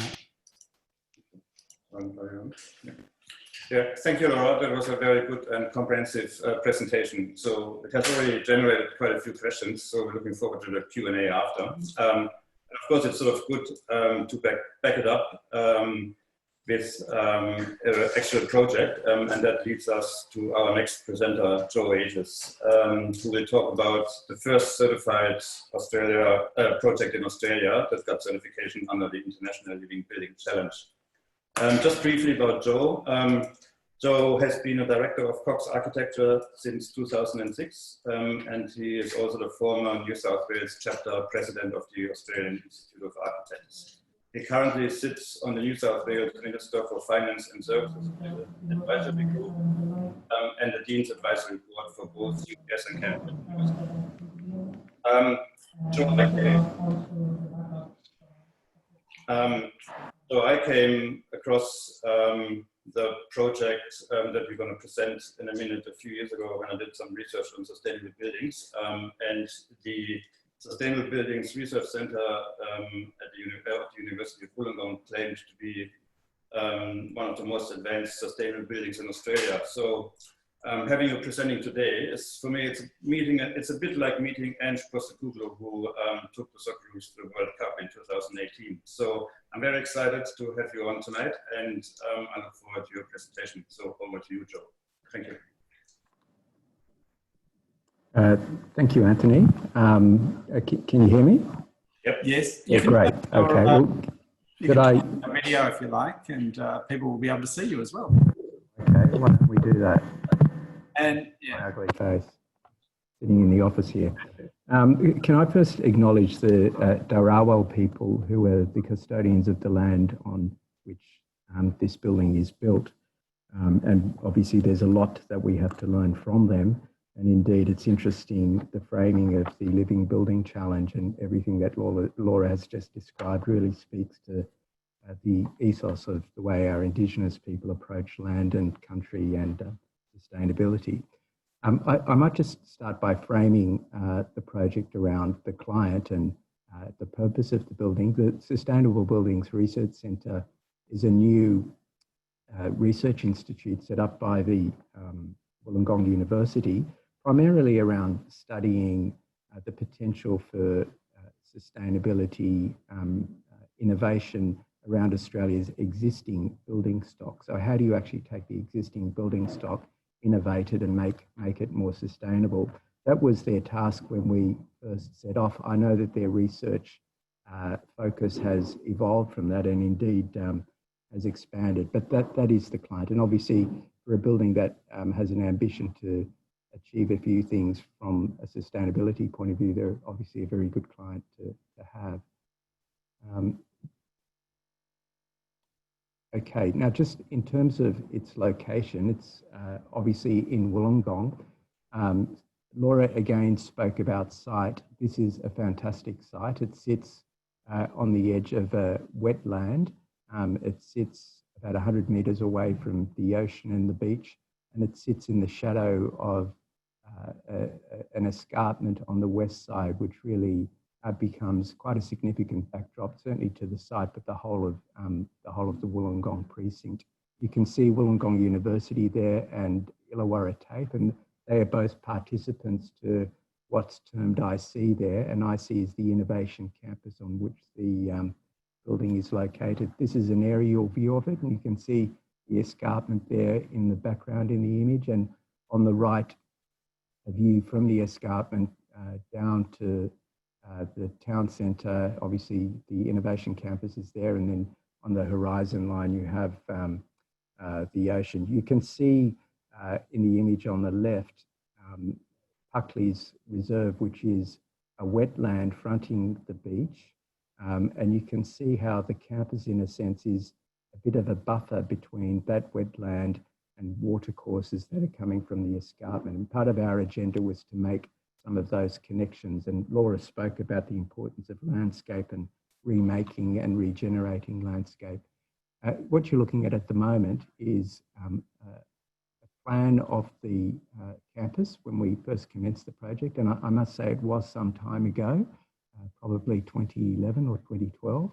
Yeah, thank you, Laura. That was a very good and comprehensive presentation. So it has already generated quite a few questions. So we're looking forward to the Q&A after. And of course, it's sort of good to back it up with an actual project. And that leads us to our next presenter, Joe Ages, who will talk about the first certified project in Australia that got certification under the International Living Building Challenge. Just briefly about Joe. Joe has been a director of Cox Architecture since 2006, and he is also the former New South Wales chapter president of the Australian Institute of Architects. He currently sits on the New South Wales Minister for Finance and Services Advisory Group and the Dean's Advisory Board for both US and Canada University. So I came across the project that we're going to present in a minute a few years ago when I did some research on sustainable buildings, and the Sustainable Buildings Research Center at the University of Wollongong claimed to be one of the most advanced sustainable buildings in Australia. So having you presenting today is, for me, it's a bit like meeting Ange Postecoglou, who took the Socceroos to the World Cup in 2018. So I'm very excited to have you on tonight, and I look forward to your presentation. So over to you, Joe. Thank you. Thank you, Anthony. Can you hear me? Yep. Yes. Yeah, great. Okay. Well, you can turn on the video if you like, and people will be able to see you as well. Okay, why don't we do that? And yeah. My ugly face, sitting in the office here. Can I first acknowledge the Dharawal people, who are the custodians of the land on which this building is built. And obviously there's a lot that we have to learn from them. And indeed, it's interesting, the framing of the Living Building Challenge and everything that Laura has just described really speaks to the ethos of the way our Indigenous people approach land and country and sustainability. I might just start by framing the project around the client and the purpose of the building. The Sustainable Buildings Research Centre is a new research institute set up by the Wollongong University, primarily around studying the potential for sustainability innovation around Australia's existing building stock. So how do you actually take the existing building stock, innovate it and make it more sustainable? That was their task when we first set off. I know that their research focus has evolved from that and indeed has expanded, but that is the client. And obviously for a building that has an ambition to achieve a few things from a sustainability point of view, they're obviously a very good client to have. Okay, now just in terms of its location, it's obviously in Wollongong. Laura again spoke about site. This is a fantastic site. It sits on the edge of a wetland. It sits about 100 metres away from the ocean and the beach, and it sits in the shadow of an escarpment on the west side, which really becomes quite a significant backdrop, certainly to the site, but the whole of the Wollongong precinct. You can see Wollongong University there and Illawarra TAFE, and they are both participants to what's termed IC there, and IC is the innovation campus on which the building is located. This is an aerial view of it, and you can see the escarpment there in the background in the image, and on the right, a view from the escarpment down to the town centre. Obviously, the innovation campus is there, and then on the horizon line, you have the ocean. You can see in the image on the left, Puckley's Reserve, which is a wetland fronting the beach. And you can see how the campus, in a sense, is a bit of a buffer between that wetland and watercourses that are coming from the escarpment. And part of our agenda was to make some of those connections. And Laura spoke about the importance of landscape and remaking and regenerating landscape. What you're looking at the moment is a plan of the campus when we first commenced the project. And I must say it was some time ago, probably 2011 or 2012.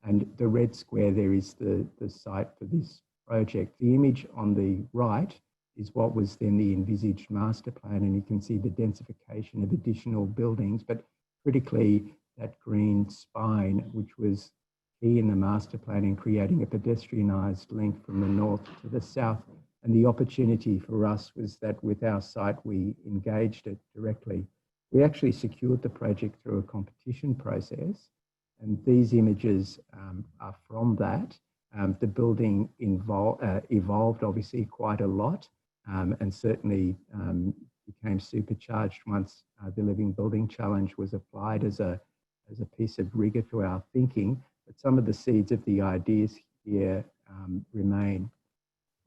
And the red square there is the site for this project. The image on the right is what was then the envisaged master plan, and you can see the densification of additional buildings, but critically that green spine, which was key in the master plan in creating a pedestrianised link from the north to the south. And the opportunity for us was that with our site, we engaged it directly. We actually secured the project through a competition process, and these images are from that. The building evolved obviously quite a lot, and certainly became supercharged once the Living Building Challenge was applied as a piece of rigour to our thinking. But some of the seeds of the ideas here remain.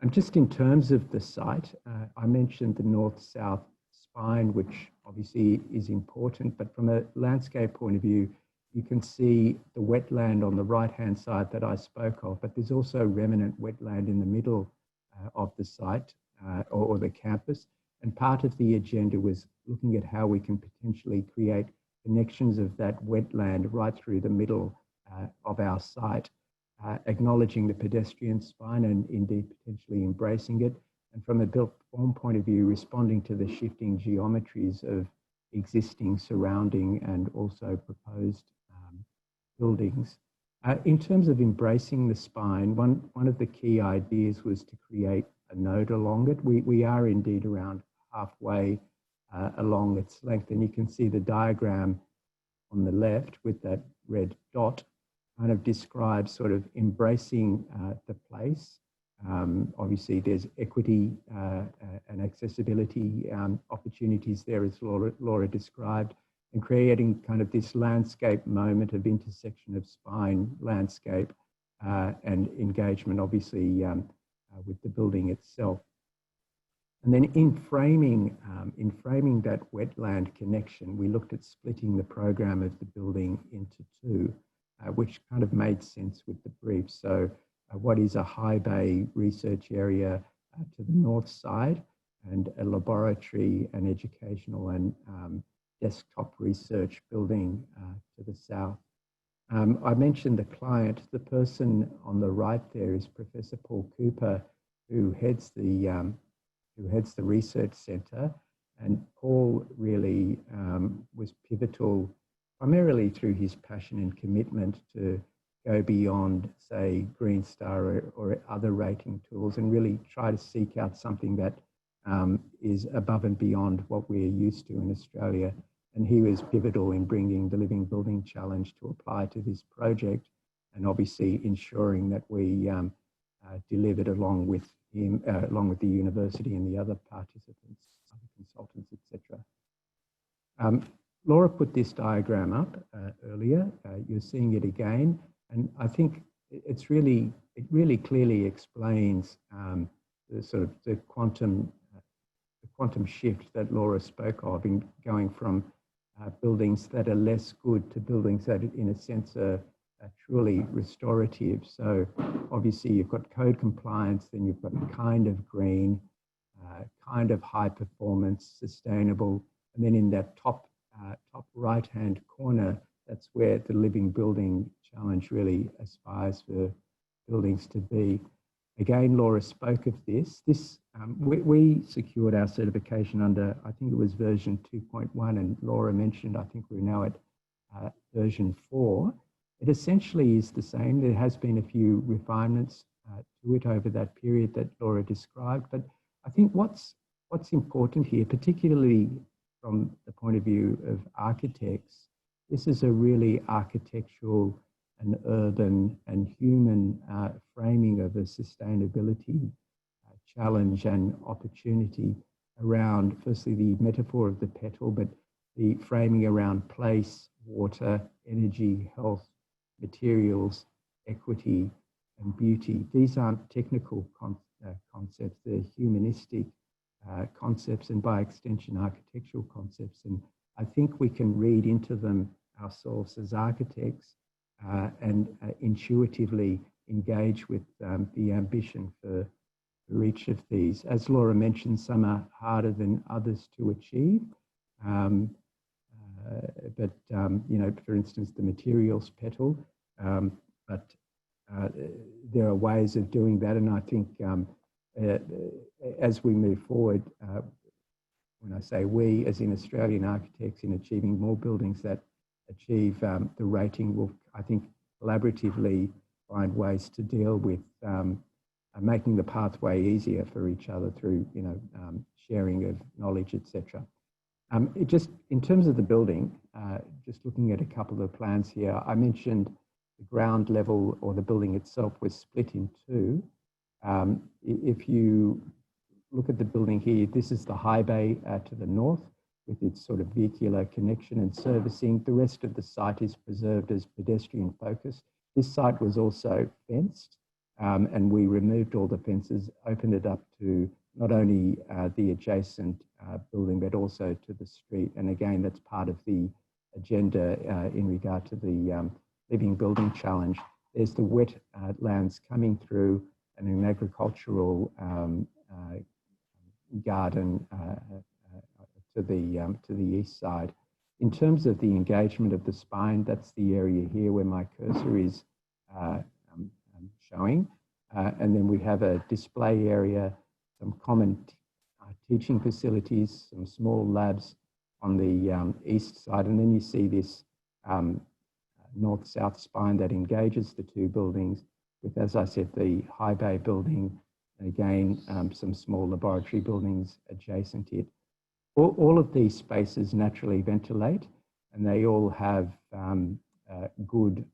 And just in terms of the site, I mentioned the north-south spine, which obviously is important, but from a landscape point of view, you can see the wetland on the right-hand side that I spoke of, but there's also remnant wetland in the middle of the site or the campus. And part of the agenda was looking at how we can potentially create connections of that wetland right through the middle of our site, acknowledging the pedestrian spine and indeed potentially embracing it. And from a built form point of view, responding to the shifting geometries of existing, surrounding, and also proposed buildings. In terms of embracing the spine, one of the key ideas was to create a node along it. We are indeed around halfway along its length, and you can see the diagram on the left with that red dot kind of describes sort of embracing the place. Obviously, there's equity and accessibility opportunities there, as Laura described, and creating kind of this landscape moment of intersection of spine, landscape, and engagement, obviously, with the building itself. And then in framing that wetland connection, we looked at splitting the program of the building into two, which kind of made sense with the brief. So what is a high bay research area to the north side, and a laboratory and educational and desktop research building to the south. I mentioned the client. The person on the right there is Professor Paul Cooper, who heads the research centre. And Paul really was pivotal, primarily through his passion and commitment to go beyond, say, Green Star or other rating tools, and really try to seek out something that is above and beyond what we're used to in Australia. And he was pivotal in bringing the Living Building Challenge to apply to this project, and obviously ensuring that we delivered along with him, along with the university and the other participants, other consultants, etc. Laura put this diagram up earlier. You're seeing it again, and I think it really clearly explains the sort of the quantum shift that Laura spoke of in going from buildings that are less good to buildings that, in a sense, are truly restorative. So obviously you've got code compliance, then you've got kind of green, kind of high performance, sustainable, and then in that top right-hand corner, that's where the Living Building Challenge really aspires for buildings to be. Again, Laura spoke of this. We secured our certification under, I think it was version 2.1, and Laura mentioned, I think we're now at version 4. It essentially is the same. There has been a few refinements to it over that period that Laura described, but I think what's important here, particularly from the point of view of architects, this is a really architectural and urban and human framing of a sustainability challenge and opportunity around, firstly, the metaphor of the petal, but the framing around place, water, energy, health, materials, equity, and beauty. These aren't technical concepts, they're humanistic concepts, and by extension, architectural concepts. And I think we can read into them ourselves as architects and intuitively engage with the ambition for each of these. As Laura mentioned, some are harder than others to achieve. But you know, for instance, the materials petal, but there are ways of doing that. And I think as we move forward, when I say we, as in Australian architects, in achieving more buildings that achieve the rating, will, I think, collaboratively find ways to deal with making the pathway easier for each other through, you know, sharing of knowledge, etc. Just in terms of the building, just looking at a couple of plans here, I mentioned the ground level, or the building itself, was split in two. If you look at the building here, this is the high bay to the north with its sort of vehicular connection and servicing. The rest of the site is preserved as pedestrian focused. This site was also fenced, and we removed all the fences, opened it up to not only the adjacent building, but also to the street. And again, that's part of the agenda in regard to the Living Building Challenge. There's the wet lands coming through, and an agricultural garden to the east side. In terms of the engagement of the spine, that's the area here where my cursor is showing. And then we have a display area, some common teaching facilities, some small labs on the east side. And then you see this north-south spine that engages the two buildings with, as I said, the high bay building, and again, some small laboratory buildings adjacent to it. All of these spaces naturally ventilate, and they all have good,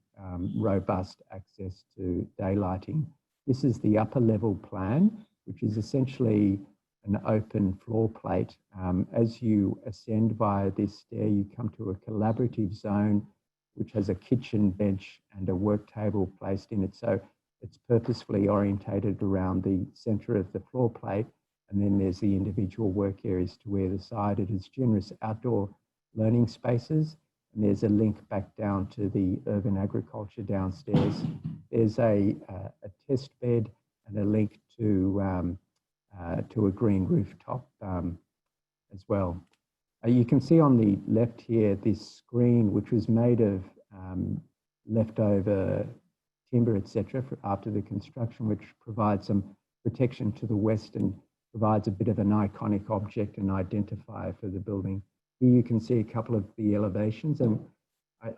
robust access to daylighting. This is the upper level plan, which is essentially an open floor plate. As you ascend via this stair, you come to a collaborative zone, which has a kitchen bench and a work table placed in it. So it's purposefully orientated around the center of the floor plate. And then there's the individual work areas to either side. It is generous outdoor learning spaces. And there's a link back down to the urban agriculture downstairs. There's a test bed and a link to a green rooftop as well. You can see on the left here, this screen, which was made of leftover timber, etc., after the construction, which provides some protection to the west and provides a bit of an iconic object and identifier for the building. Here you can see a couple of the elevations, and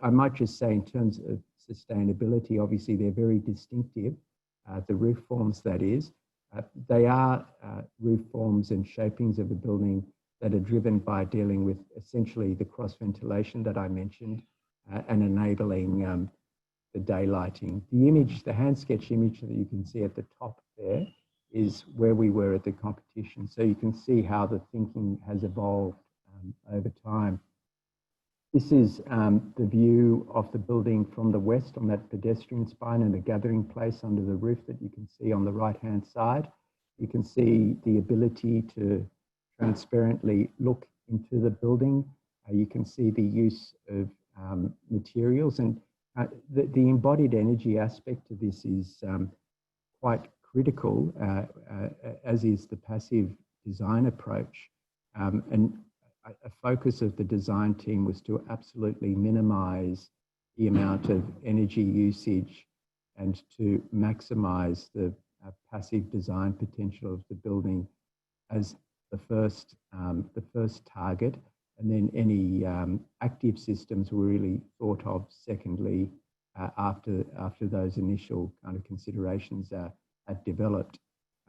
I might just say, in terms of sustainability, obviously they're very distinctive, the roof forms, that is. They are roof forms and shapings of the building that are driven by dealing with essentially the cross ventilation that I mentioned and enabling the daylighting. The image, the hand sketch image that you can see at the top there, is where we were at the competition. So you can see how the thinking has evolved over time. This is the view of the building from the west on that pedestrian spine and the gathering place under the roof that you can see on the right-hand side. You can see the ability to transparently look into the building. You can see the use of materials, and the embodied energy aspect of this is quite critical, as is the passive design approach. And a focus of the design team was to absolutely minimize the amount of energy usage and to maximize the passive design potential of the building as the first target, and then any active systems were really thought of secondly after those initial kind of considerations are developed.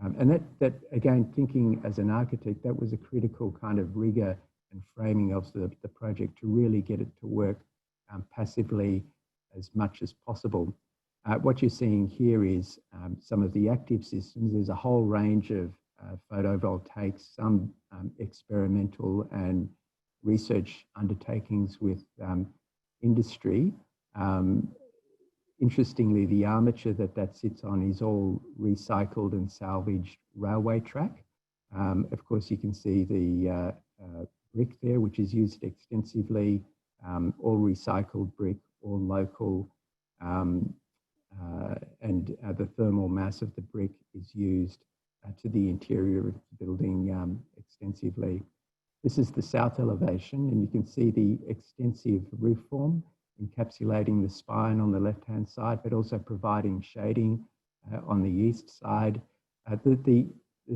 And that again, thinking as an architect, that was a critical kind of rigor and framing of the project to really get it to work passively as much as possible. What you're seeing here is some of the active systems. There's a whole range of photovoltaics, some experimental and research undertakings with industry. Interestingly, the armature that sits on is all recycled and salvaged railway track. Of course, you can see the brick there, which is used extensively, all recycled brick, all local, and the thermal mass of the brick is used to the interior of the building extensively. This is the south elevation, and you can see the extensive roof form encapsulating the spine on the left-hand side, but also providing shading on the east side. The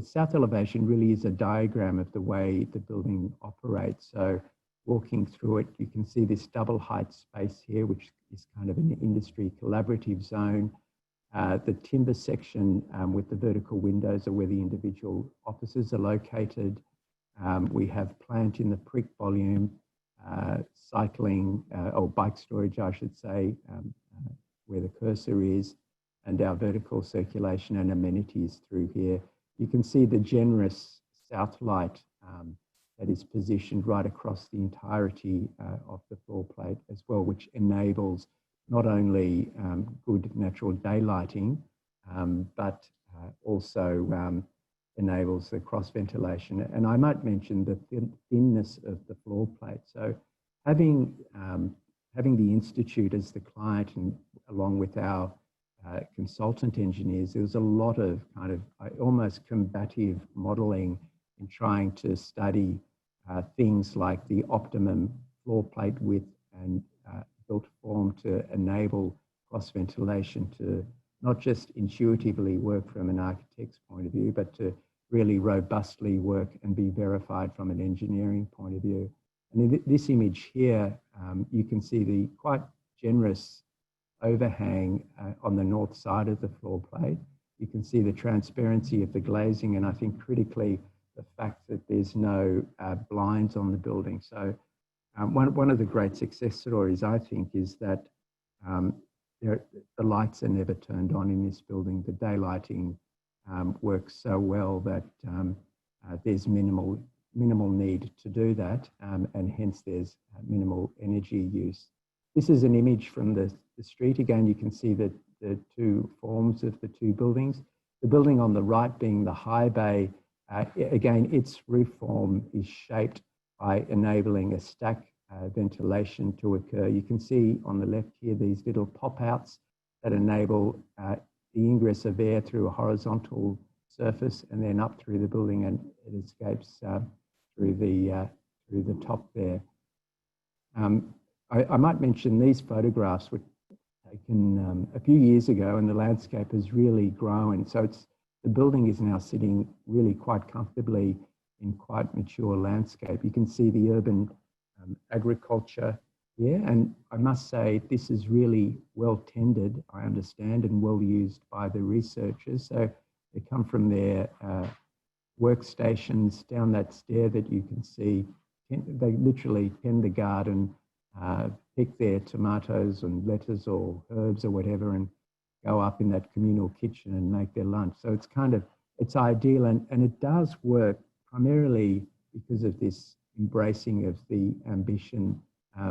south elevation really is a diagram of the way the building operates. So walking through it, you can see this double height space here, which is kind of an industry collaborative zone. The timber section with the vertical windows are where the individual offices are located. We have plant in the brick volume, cycling or bike storage, I should say, where the cursor is, and our vertical circulation and amenities through here. You can see the generous south light that is positioned right across the entirety of the floor plate as well, which enables not only good natural daylighting, but also enables the cross ventilation. And I might mention the thinness of the floor plate. So having the Institute as the client, and along with our consultant engineers, there was a lot of kind of almost combative modelling in trying to study things like the optimum floor plate width and built form to enable cross ventilation to not just intuitively work from an architect's point of view, but to really robustly work and be verified from an engineering point of view. And in this image here, you can see the quite generous overhang on the north side of the floor plate. You can see the transparency of the glazing, and I think critically, the fact that there's no blinds on the building. So one of the great success stories, I think, is that the lights are never turned on in this building. The daylighting works so well that there's minimal need to do that, and hence there's minimal energy use. This is an image from the street. Again, you can see the two forms of the two buildings. The building on the right being the high bay, again, its roof form is shaped by enabling a stack ventilation to occur. You can see on the left here these little pop-outs that enable the ingress of air through a horizontal surface and then up through the building, and it escapes through the top there. I might mention these photographs were taken a few years ago, and the landscape has really grown. So the building is now sitting really quite comfortably in quite mature landscape. You can see the urban agriculture here, and I must say this is really well tended, I understand, and well used by the researchers. So they come from their workstations down that stair that you can see. They literally tend the garden, pick their tomatoes and lettuce or herbs or whatever, and go up in that communal kitchen and make their lunch. So it's ideal, and it does work primarily because of this embracing of the ambition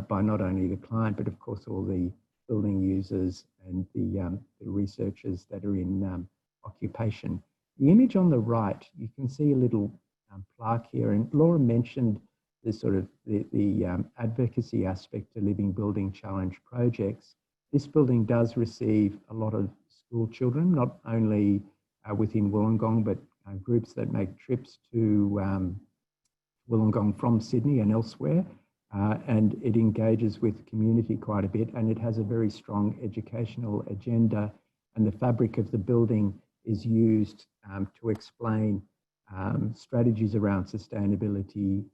by not only the client, but of course all the building users and the researchers that are in occupation. The image on the right, you can see a little plaque here, and Laura mentioned the sort of the advocacy aspect to living building challenge projects. This building does receive a lot of school children, not only within Wollongong, but groups that make trips to Wollongong from Sydney and elsewhere. And it engages with the community quite a bit, and it has a very strong educational agenda, and the fabric of the building is used to explain strategies around sustainability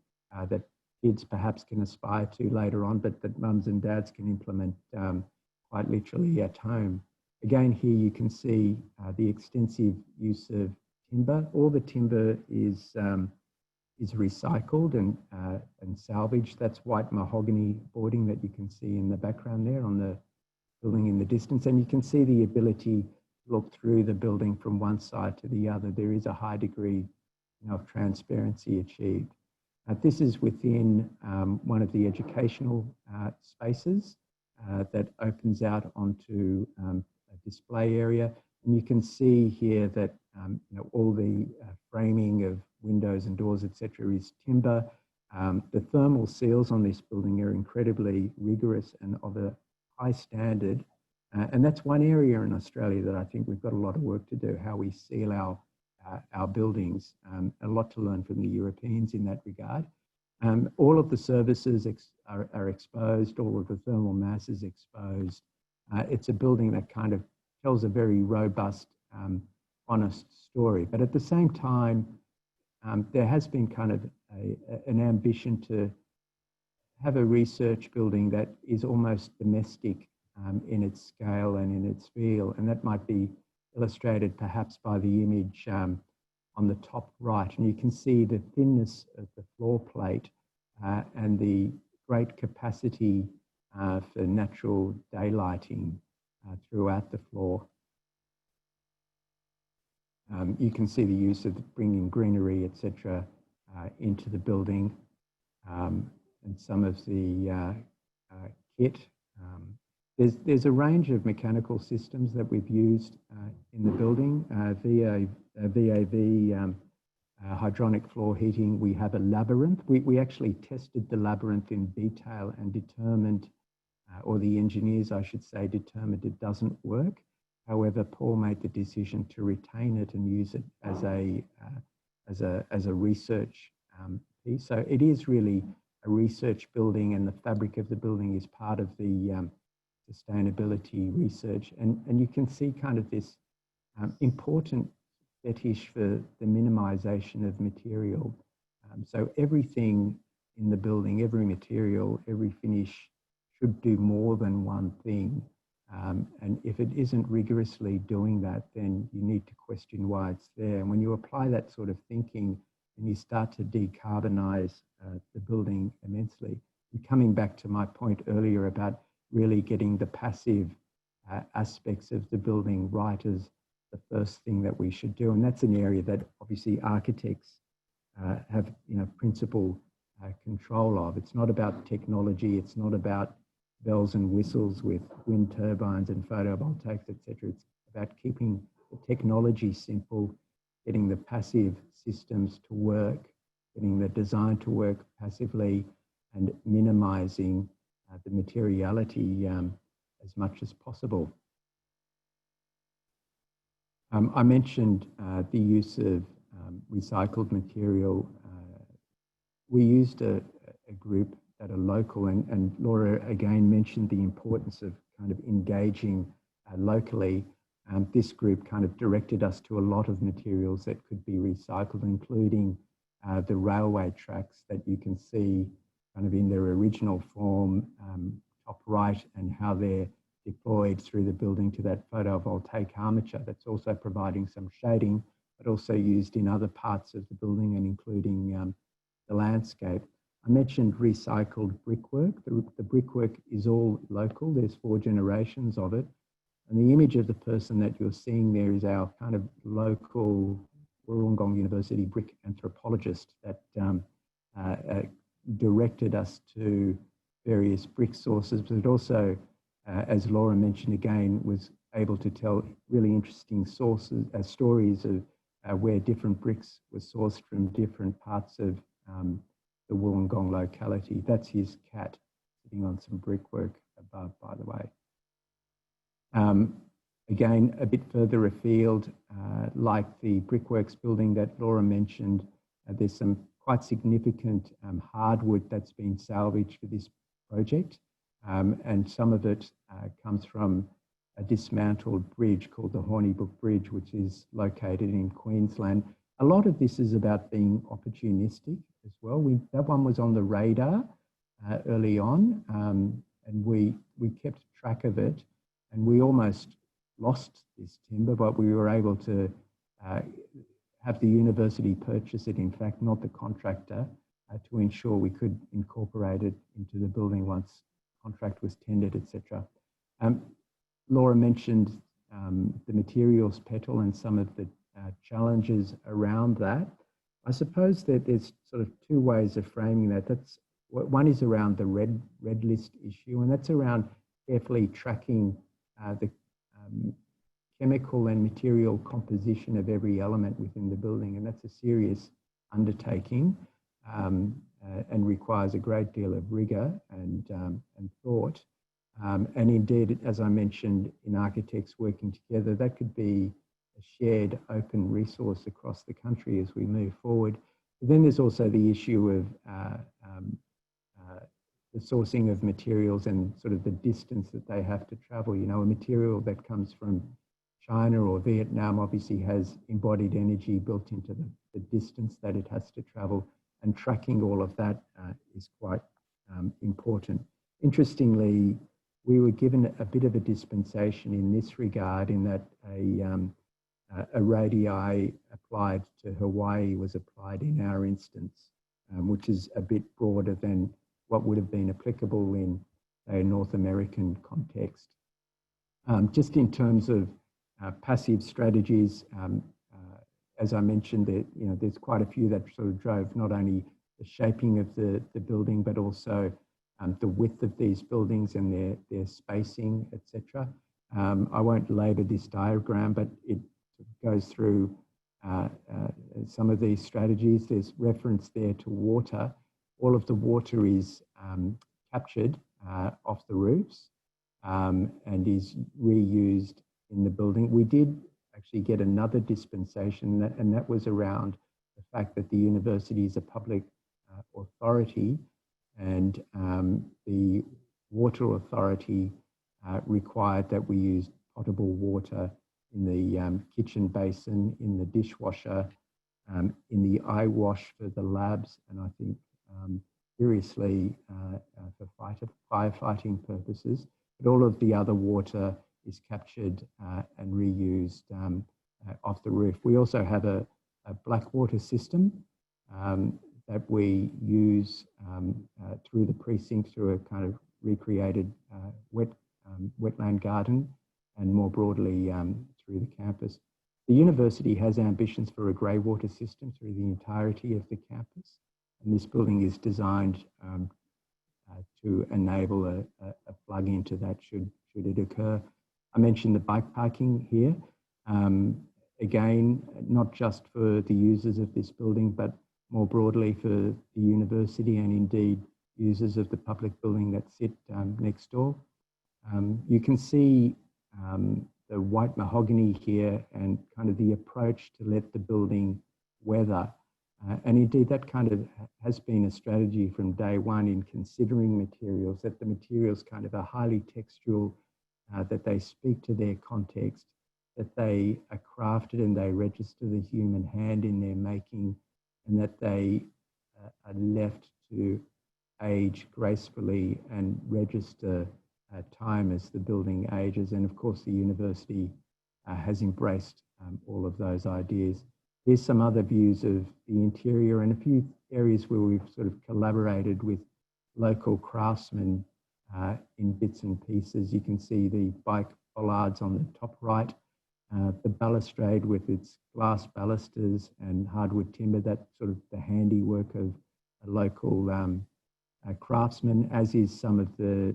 that kids perhaps can aspire to later on, but that mums and dads can implement quite literally at home. Again, here you can see the extensive use of timber. All the timber is recycled and salvaged. That's white mahogany boarding that you can see in the background there on the building in the distance. And you can see the ability to look through the building from one side to the other. There is a high degree of transparency achieved. This is within one of the educational spaces that opens out onto a display area. And you can see here that all the framing of windows and doors, etc., is timber. The thermal seals on this building are incredibly rigorous and of a high standard. And that's one area in Australia that I think we've got a lot of work to do, how we seal our buildings. A lot to learn from the Europeans in that regard. All of the services are exposed, all of the thermal mass is exposed. It's a building that kind of tells a very robust, honest story. But at the same time, there has been kind of an ambition to have a research building that is almost domestic in its scale and in its feel. And that might be illustrated perhaps by the image on the top right. And you can see the thinness of the floor plate and the great capacity for natural daylighting throughout the floor. You can see the use of bringing greenery, etc., into the building, and some of the kit. There's a range of mechanical systems that we've used in the building. VAV, hydronic floor heating. We have a labyrinth. We actually tested the labyrinth in detail and determined, or the engineers, I should say, determined it doesn't work. However, Paul made the decision to retain it and use it as a research piece. So it is really a research building, and the fabric of the building is part of the sustainability research. And you can see kind of this important fetish for the minimization of material. So everything in the building, every material, every finish should do more than one thing. And if it isn't rigorously doing that, then you need to question why it's there. And when you apply that sort of thinking and you start to decarbonize the building immensely, and coming back to my point earlier about really getting the passive aspects of the building right as the first thing that we should do. And that's an area that obviously architects have principal control of. It's not about technology, it's not about bells and whistles with wind turbines and photovoltaics, etc. It's about keeping the technology simple, getting the passive systems to work, getting the design to work passively, and minimizing the materiality as much as possible. I mentioned the use of recycled material. We used a group that are local, and Laura again mentioned the importance of kind of engaging locally. This group kind of directed us to a lot of materials that could be recycled, including the railway tracks that you can see kind of in their original form, top right, and how they're deployed through the building to that photovoltaic armature that's also providing some shading, but also used in other parts of the building and including the landscape. I mentioned recycled brickwork. The brickwork is all local. There's 4 generations of it. And the image of the person that you're seeing there is our kind of local Wollongong University brick anthropologist that directed us to various brick sources, but also, as Laura mentioned again, was able to tell really interesting stories of where different bricks were sourced from different parts of the Wollongong locality. That's his cat sitting on some brickwork above, by the way. Again, a bit further afield, like the Brickworks building that Laura mentioned, there's some quite significant hardwood that's been salvaged for this project. And some of it comes from a dismantled bridge called the Hornibrook Bridge, which is located in Queensland. A lot of this is about being opportunistic as well. That one was on the radar early on, and we kept track of it, and we almost lost this timber, but we were able to have the university purchase it, in fact, not the contractor, to ensure we could incorporate it into the building once contract was tendered, etc. Laura mentioned the materials petal and some of the challenges around that. I suppose that there's sort of two ways of framing that. One is around the red list issue, and that's around carefully tracking the chemical and material composition of every element within the building, and that's a serious undertaking and requires a great deal of rigour and thought. And indeed, as I mentioned, in architects working together, that could be a shared open resource across the country as we move forward. But then there's also the issue of the sourcing of materials and sort of the distance that they have to travel. You know, a material that comes from China or Vietnam obviously has embodied energy built into the distance that it has to travel, and tracking all of that is quite important. Interestingly, we were given a bit of a dispensation in this regard, in that a radii applied to Hawaii was applied in our instance, which is a bit broader than what would have been applicable in a North American context. Just in terms of passive strategies, as I mentioned, there's quite a few that sort of drove not only the shaping of the building, but also the width of these buildings and their spacing, etc. I won't labour this diagram, but it goes through some of these strategies. There's reference there to water. All of the water is captured off the roofs and is reused in the building. We did actually get another dispensation, and that was around the fact that the university is a public authority, and the water authority required that we use potable water in the kitchen basin, in the dishwasher, in the eye wash for the labs, and I think seriously for firefighting purposes. But all of the other water is captured and reused off the roof. We also have a black water system that we use through the precinct, through a kind of recreated wetland garden, and more broadly through the campus. The university has ambitions for a grey water system through the entirety of the campus, and this building is designed to enable a plug into that should it occur. I mentioned the bike parking here. Again, not just for the users of this building, but more broadly for the university and indeed users of the public building that sit next door. You can see the white mahogany here and kind of the approach to let the building weather. And indeed that kind of has been a strategy from day one in considering materials, that the materials kind of are highly textural, that they speak to their context, that they are crafted and they register the human hand in their making, and that they are left to age gracefully and register time as the building ages. And of course the university has embraced all of those ideas. Here's some other views of the interior and a few areas where we've sort of collaborated with local craftsmen in bits and pieces. You can see the bike bollards on the top right, the balustrade with its glass balusters and hardwood timber, that's sort of the handiwork of a local craftsman, as is some of the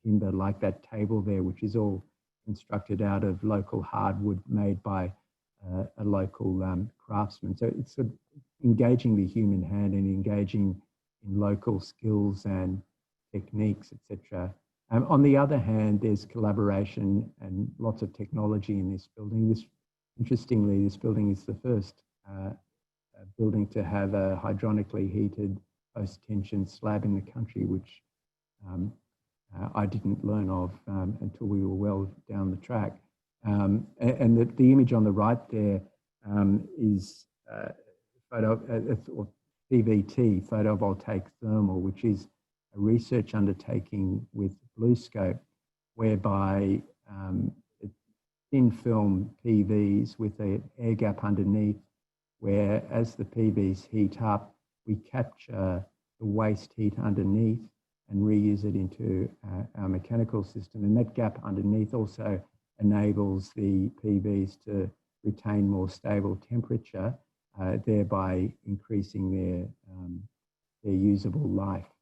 timber like that table there, which is all constructed out of local hardwood made by a local craftsman. So it's sort of engaging the human hand and engaging in local skills and techniques, etc. On the other hand, there's collaboration and lots of technology in this building. Interestingly, this building is the first building to have a hydronically heated post-tension slab in the country, which I didn't learn of until we were well down the track. And the image on the right there is PVT, photovoltaic thermal, which is a research undertaking with BlueScope, whereby thin film PVs with an air gap underneath, where as the PVs heat up, we capture the waste heat underneath and reuse it into our mechanical system. And that gap underneath also enables the PVs to retain more stable temperature, thereby increasing their usable life.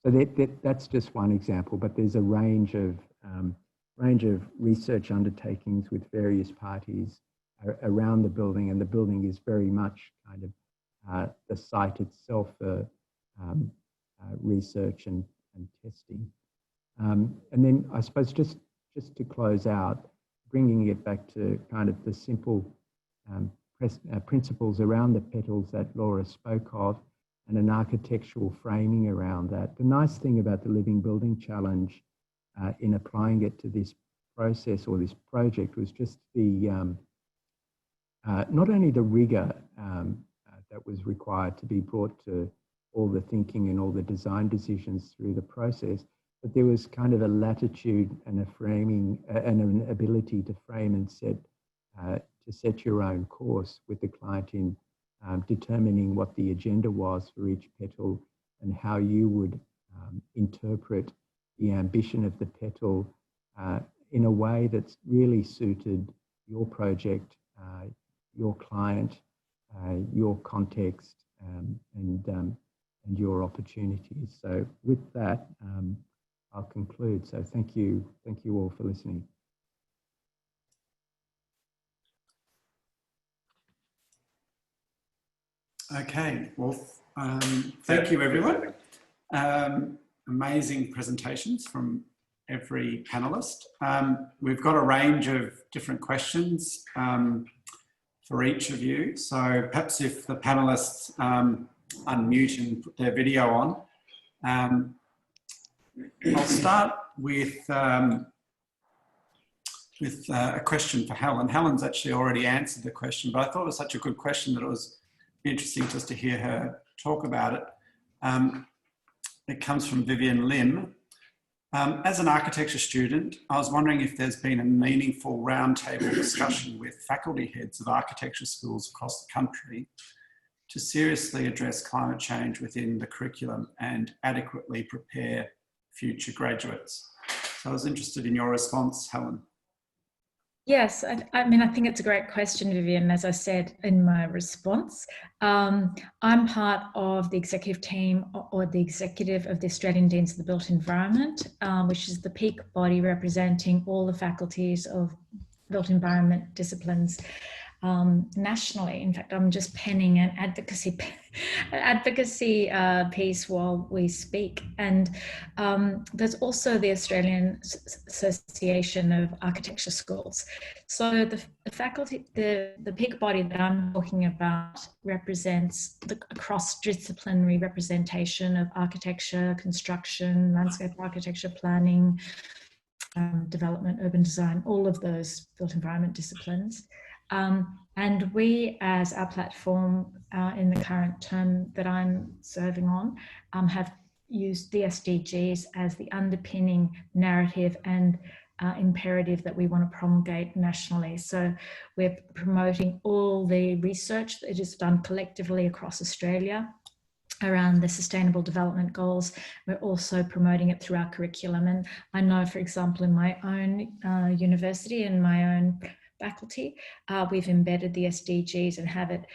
So that's just one example, but there's a range of research undertakings with various parties around the building, and the building is very much kind of the site itself for research and testing. And then I suppose just to close out, bringing it back to kind of the simple principles around the petals that Laura spoke of, and an architectural framing around that. The nice thing about the Living Building Challenge in applying it to this process or this project was just the, not only the rigor that was required to be brought to all the thinking and all the design decisions through the process, but there was kind of a latitude and a framing and an ability to frame and set your own course with the client in determining what the agenda was for each petal and how you would interpret the ambition of the petal in a way that's really suited your project, your client, your context, and your opportunities. So with that, I'll conclude. So thank you all for listening. Okay, well, thank you everyone. Amazing presentations from every panelist. We've got a range of different questions for each of you. So perhaps if the panelists unmute and put their video on. I'll start with a question for Helen. Helen's actually already answered the question, but I thought it was such a good question that it was interesting just to hear her talk about it. It comes from Vivian Lim. As an architecture student, I was wondering if there's been a meaningful roundtable discussion with faculty heads of architecture schools across the country to seriously address climate change within the curriculum and adequately prepare future graduates. So I was interested in your response, Helen. Yes, I mean, I think it's a great question, Vivian, as I said in my response. I'm part of the executive team or the executive of the Australian Deans of the Built Environment, which is the peak body representing all the faculties of built environment disciplines nationally. In fact, I'm just penning an advocacy piece while we speak. And there's also the Australian Association of Architecture Schools. So the faculty, the peak body that I'm talking about represents the cross-disciplinary representation of architecture, construction, landscape architecture, planning, development, urban design, all of those built environment disciplines. And we, as our platform in the current term that I'm serving on, have used the SDGs as the underpinning narrative and imperative that we want to promulgate nationally. So we're promoting all the research that is done collectively across Australia around the Sustainable Development Goals. We're also promoting it through our curriculum. And I know, for example, in my own university and my own faculty, we've embedded the SDGs and have it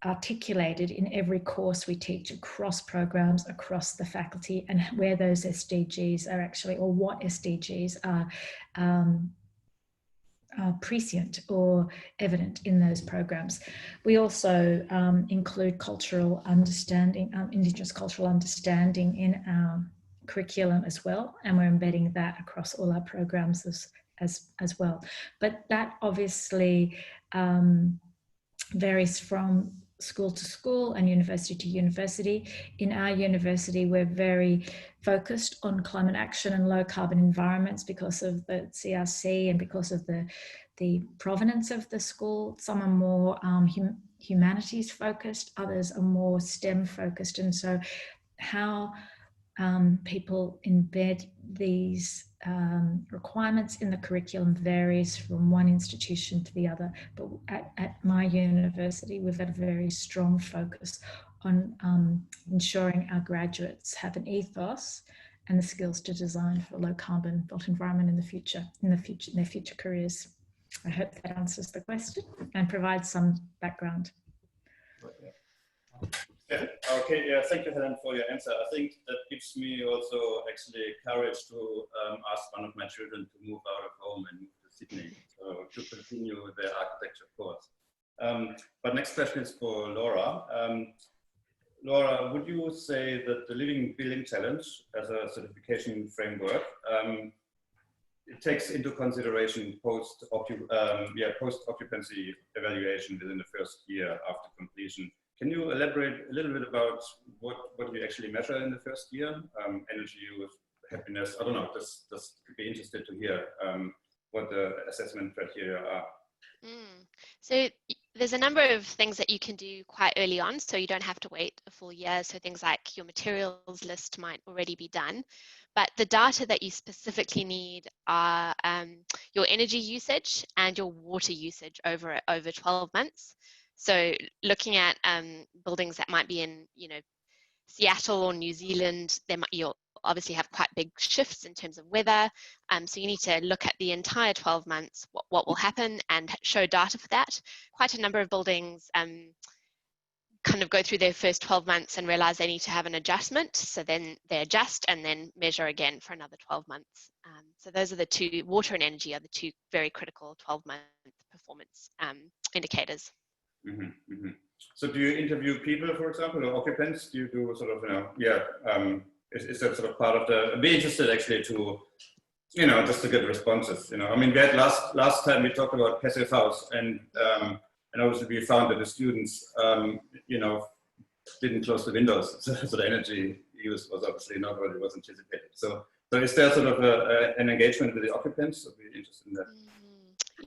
articulated in every course we teach across programs, across the faculty, and where those SDGs are actually, or what SDGs are prescient or evident in those programs. We also include cultural understanding, Indigenous cultural understanding in our curriculum as well, and we're embedding that across all our programs as well. But that obviously varies from school to school and university to university. In our university, we're very focused on climate action and low carbon environments because of the CRC and because of the provenance of the school. Some are more humanities focused, others are more STEM focused. And so how people embed these requirements in the curriculum varies from one institution to the other. But at my university, we've had a very strong focus on ensuring our graduates have an ethos and the skills to design for a low carbon built environment in their future careers. I hope that answers the question and provides some background. Okay, yeah, thank you, Helen, for your answer. I think that gives me also actually courage to ask one of my children to move out of home and move to Sydney, so to continue their architecture course. But next question is for Laura. Laura, would you say that the Living Building Challenge as a certification framework, it takes into consideration post-occupancy evaluation within the first year after completion? Can you elaborate a little bit about what you actually measure in the first year? Energy use, happiness, I don't know, just be interested to hear what the assessment criteria are. So there's a number of things that you can do quite early on, so you don't have to wait a full year. So things like your materials list might already be done. But the data that you specifically need are your energy usage and your water usage over 12 months. So looking at buildings that might be in, Seattle or New Zealand, you'll obviously have quite big shifts in terms of weather. So you need to look at the entire 12 months, what will happen, and show data for that. Quite a number of buildings kind of go through their first 12 months and realize they need to have an adjustment. So then they adjust and then measure again for another 12 months. So those are the two, water and energy are the two very critical 12-month performance indicators. So do you interview people, for example, or occupants? Do you do sort of, is that sort of part of the, I'd be interested actually to, just to get responses, I mean, we had last time we talked about passive house and obviously we found that the students, didn't close the windows. So the energy use was obviously not what it was anticipated. So is there sort of an engagement with the occupants? I'd be interested in that.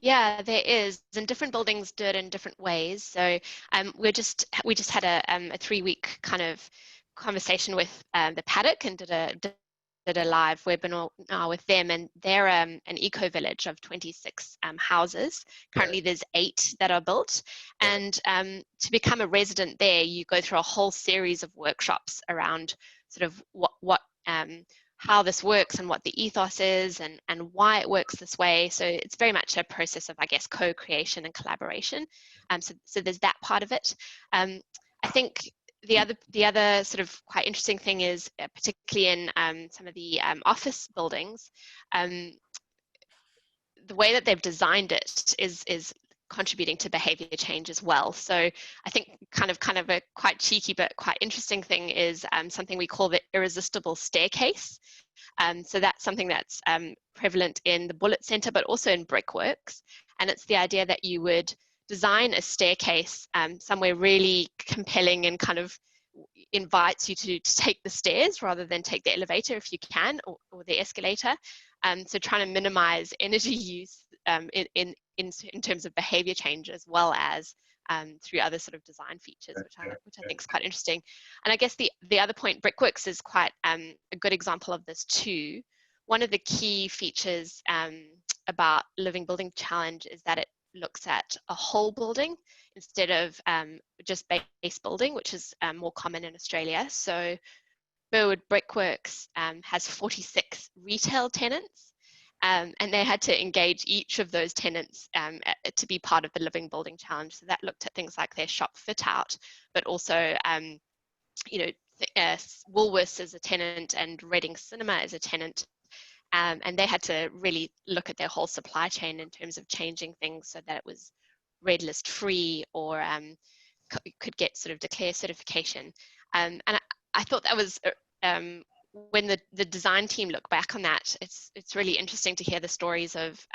Yeah, there is, and different buildings do it in different ways. So we just had a 3-week kind of conversation with the Paddock and did a live webinar with them, and they're an eco village of 26 houses. Currently there's 8 that are built, and to become a resident there, you go through a whole series of workshops around sort of what how this works and what the ethos is and why it works this way. So it's very much a process of, I guess, co-creation and collaboration. So there's that part of it. I think the other sort of quite interesting thing is, particularly in some of the office buildings, the way that they've designed it is contributing to behavior change as well. So I think kind of a quite cheeky but quite interesting thing is something we call the Irresistible Staircase. So that's something that's prevalent in the Bullet Centre, but also in Brickworks. And it's the idea that you would design a staircase somewhere really compelling and kind of invites you to take the stairs rather than take the elevator if you can, or the escalator. So trying to minimize energy use in terms of behavior change, as well as through other sort of design features, which I think is quite interesting. And I guess the other point, Brickworks is quite a good example of this too. One of the key features about Living Building Challenge is that it looks at a whole building instead of just base building, which is more common in Australia. So Burwood Brickworks has 46 retail tenants, and they had to engage each of those tenants to be part of the Living Building Challenge. So that looked at things like their shop fit out, but also, Woolworths as a tenant and Reading Cinema as a tenant. And they had to really look at their whole supply chain in terms of changing things so that it was red list free or could get sort of declare certification. And I thought that was, when the design team look back on that, it's really interesting to hear the stories of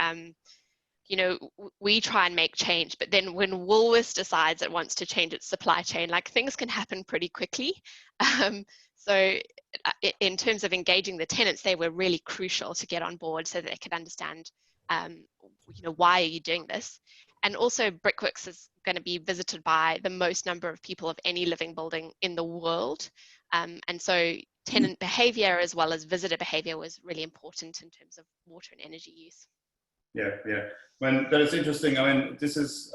you know, we try and make change, but then when Woolworths decides it wants to change its supply chain, like things can happen pretty quickly. So in terms of engaging the tenants, they were really crucial to get on board so that they could understand, you know, why are you doing this? And also Brickworks is going to be visited by the most number of people of any living building in the world. And so tenant behavior as well as visitor behavior was really important in terms of water and energy use. Yeah, yeah. When that is interesting. I mean, this is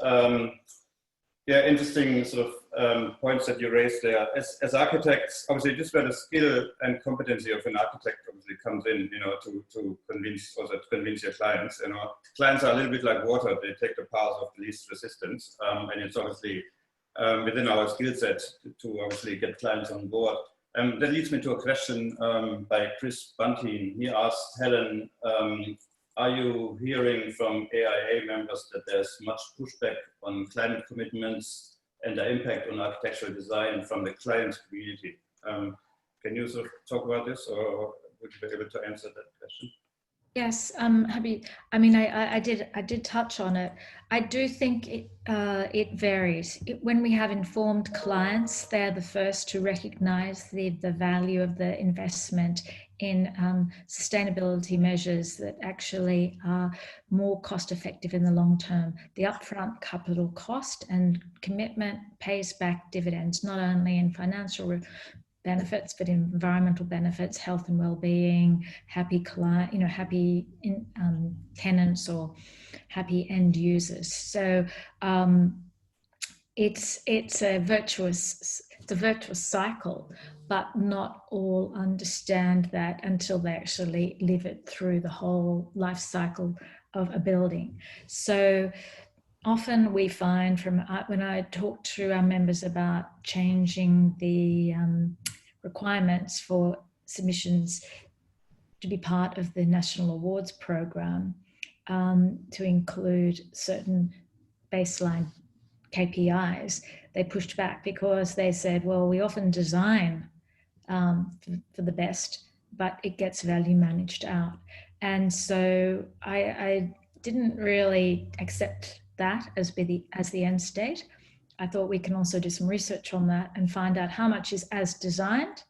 yeah, interesting sort of points that you raised there. As architects, obviously, just where the skill and competency of an architect obviously comes in, you know, to convince or to convince your clients. You know, clients are a little bit like water; they take the path of the least resistance, and it's obviously within our skill set to obviously get clients on board. That leads me to a question by Chris Bunting. He asked Helen, are you hearing from AIA members that there's much pushback on climate commitments and the impact on architectural design from the client community? Can you sort of talk about this, or would you be able to answer that question? Yes, I'm happy. I mean, I did touch on it. I do think it varies. When we have informed clients, they're the first to recognise the value of the investment in sustainability measures that actually are more cost effective in the long term. The upfront capital cost and commitment pays back dividends, not only in financial benefits, but environmental benefits, health and well-being, happy client, you know, happy tenants or happy end users. So it's a virtuous cycle, but not all understand that until they actually live it through the whole life cycle of a building. So often we find from when I talk to our members about changing the requirements for submissions to be part of the National Awards program, to include certain baseline KPIs, they pushed back because they said, well, we often design for the best, but it gets value managed out. And so I didn't really accept that as the end state. I thought we can also do some research on that and find out how much is as designed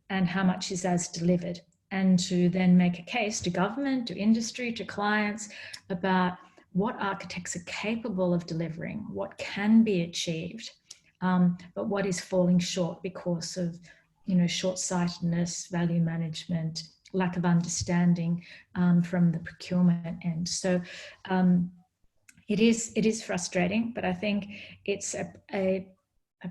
and how much is as delivered, and to then make a case to government, to industry, to clients about what architects are capable of delivering, what can be achieved, but what is falling short because of, you know, short-sightedness, value management, lack of understanding from the procurement end. So it is frustrating, but I think it's a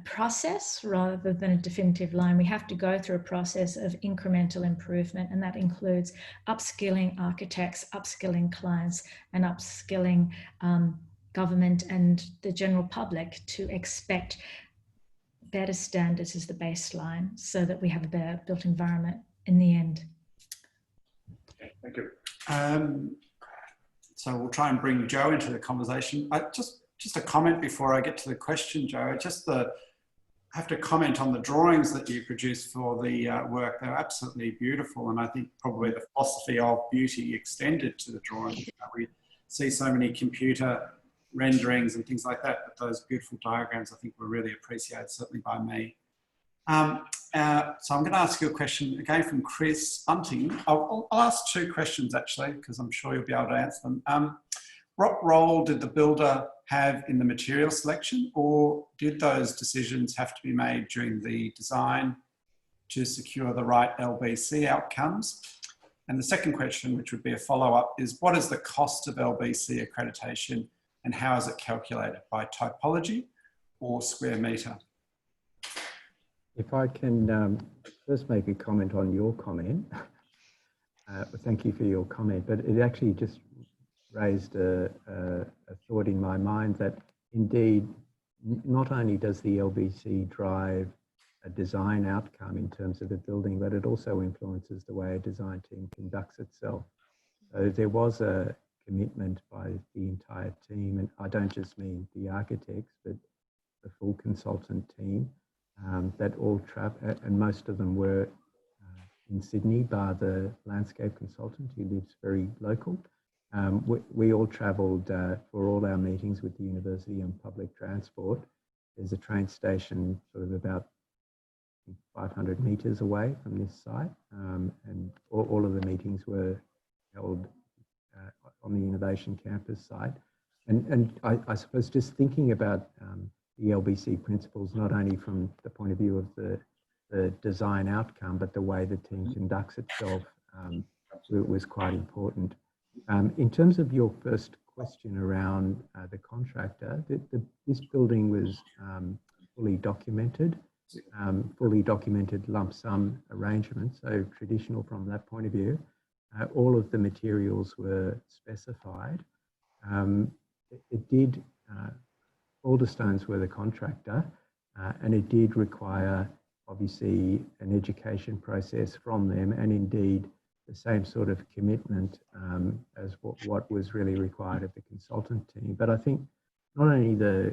process rather than a definitive line. We have to go through a process of incremental improvement, and that includes upskilling architects, upskilling clients, and upskilling government and the general public to expect better standards as the baseline so that we have a better built environment in the end. Okay, thank you. So we'll try and bring Joe into the conversation. Just a comment before I get to the question, Joe. I have to comment on the drawings that you produced for the work. They're absolutely beautiful, and I think probably the philosophy of beauty extended to the drawings. We see so many computer renderings and things like that, but those beautiful diagrams I think were really appreciated, certainly by me. So I'm going to ask you a question again from Chris Bunting. I'll ask two questions actually, because I'm sure you'll be able to answer them. What role did the builder have in the material selection, or did those decisions have to be made during the design to secure the right LBC outcomes? And the second question, which would be a follow-up, is what is the cost of LBC accreditation and how is it calculated, by typology or square metre? If I can first make a comment on your comment. Thank you for your comment, but it actually just raised a thought in my mind that indeed, not only does the LBC drive a design outcome in terms of the building, but it also influences the way a design team conducts itself. So there was a commitment by the entire team, and I don't just mean the architects, but the full consultant team, that all and most of them were in Sydney, bar the landscape consultant who lives very local. we all travelled for all our meetings with the university on public transport. There's a train station sort of about 500 metres away from this site, and all of the meetings were held on the Innovation Campus site. And I suppose just thinking about the LBC principles, not only from the point of view of the design outcome, but the way the team conducts itself was quite important. In terms of your first question around the contractor, this building was fully documented lump sum arrangement, so traditional from that point of view. All of the materials were specified. It did, Alderstones were the contractor, and it did require obviously an education process from them, and indeed the same sort of commitment as what was really required of the consultant team. But I think not only the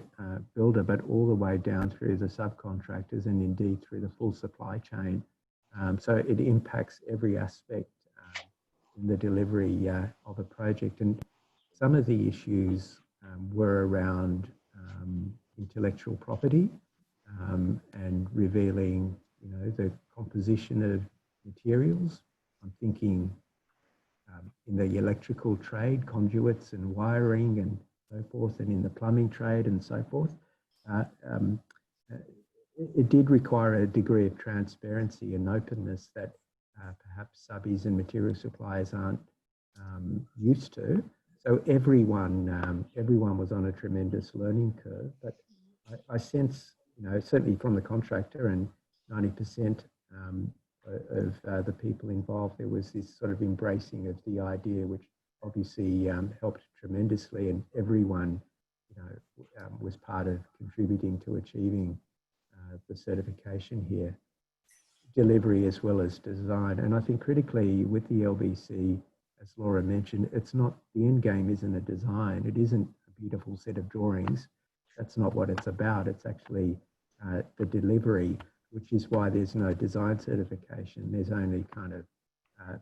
builder, but all the way down through the subcontractors and indeed through the full supply chain. So it impacts every aspect in the delivery of a project. And some of the issues were around intellectual property and revealing, the composition of materials. I'm thinking in the electrical trade, conduits and wiring and so forth, and in the plumbing trade and so forth. It did require a degree of transparency and openness that perhaps subbies and material suppliers aren't used to. So everyone was on a tremendous learning curve. But I sense, certainly from the contractor and 90% of the people involved, there was this sort of embracing of the idea, which obviously helped tremendously, and everyone, was part of contributing to achieving the certification here, delivery as well as design. And I think critically with the LBC, as Laura mentioned, it's not, the end game isn't a design. It isn't a beautiful set of drawings. That's not what it's about. It's actually the delivery, which is why there's no design certification. There's only kind of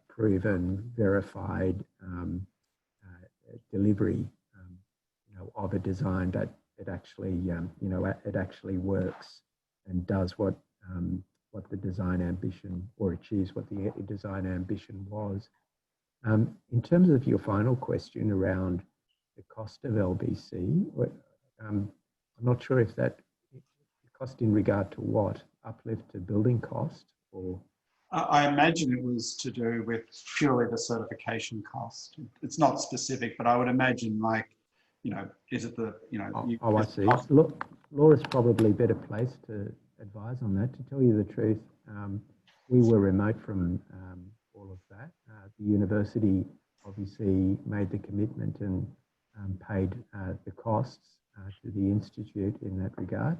proven, verified delivery, of a design that it actually, it actually works and does what the design ambition, or achieves what the design ambition was. In terms of your final question around the cost of LBC, I'm not sure if that cost in regard to what, uplift to building cost, or? I imagine it was to do with purely the certification cost. It's not specific, but I would imagine, like, is it the, I see. Look, Laura's probably better placed to advise on that. To tell you the truth, we were remote from all of that. The university obviously made the commitment and paid the costs to the institute in that regard.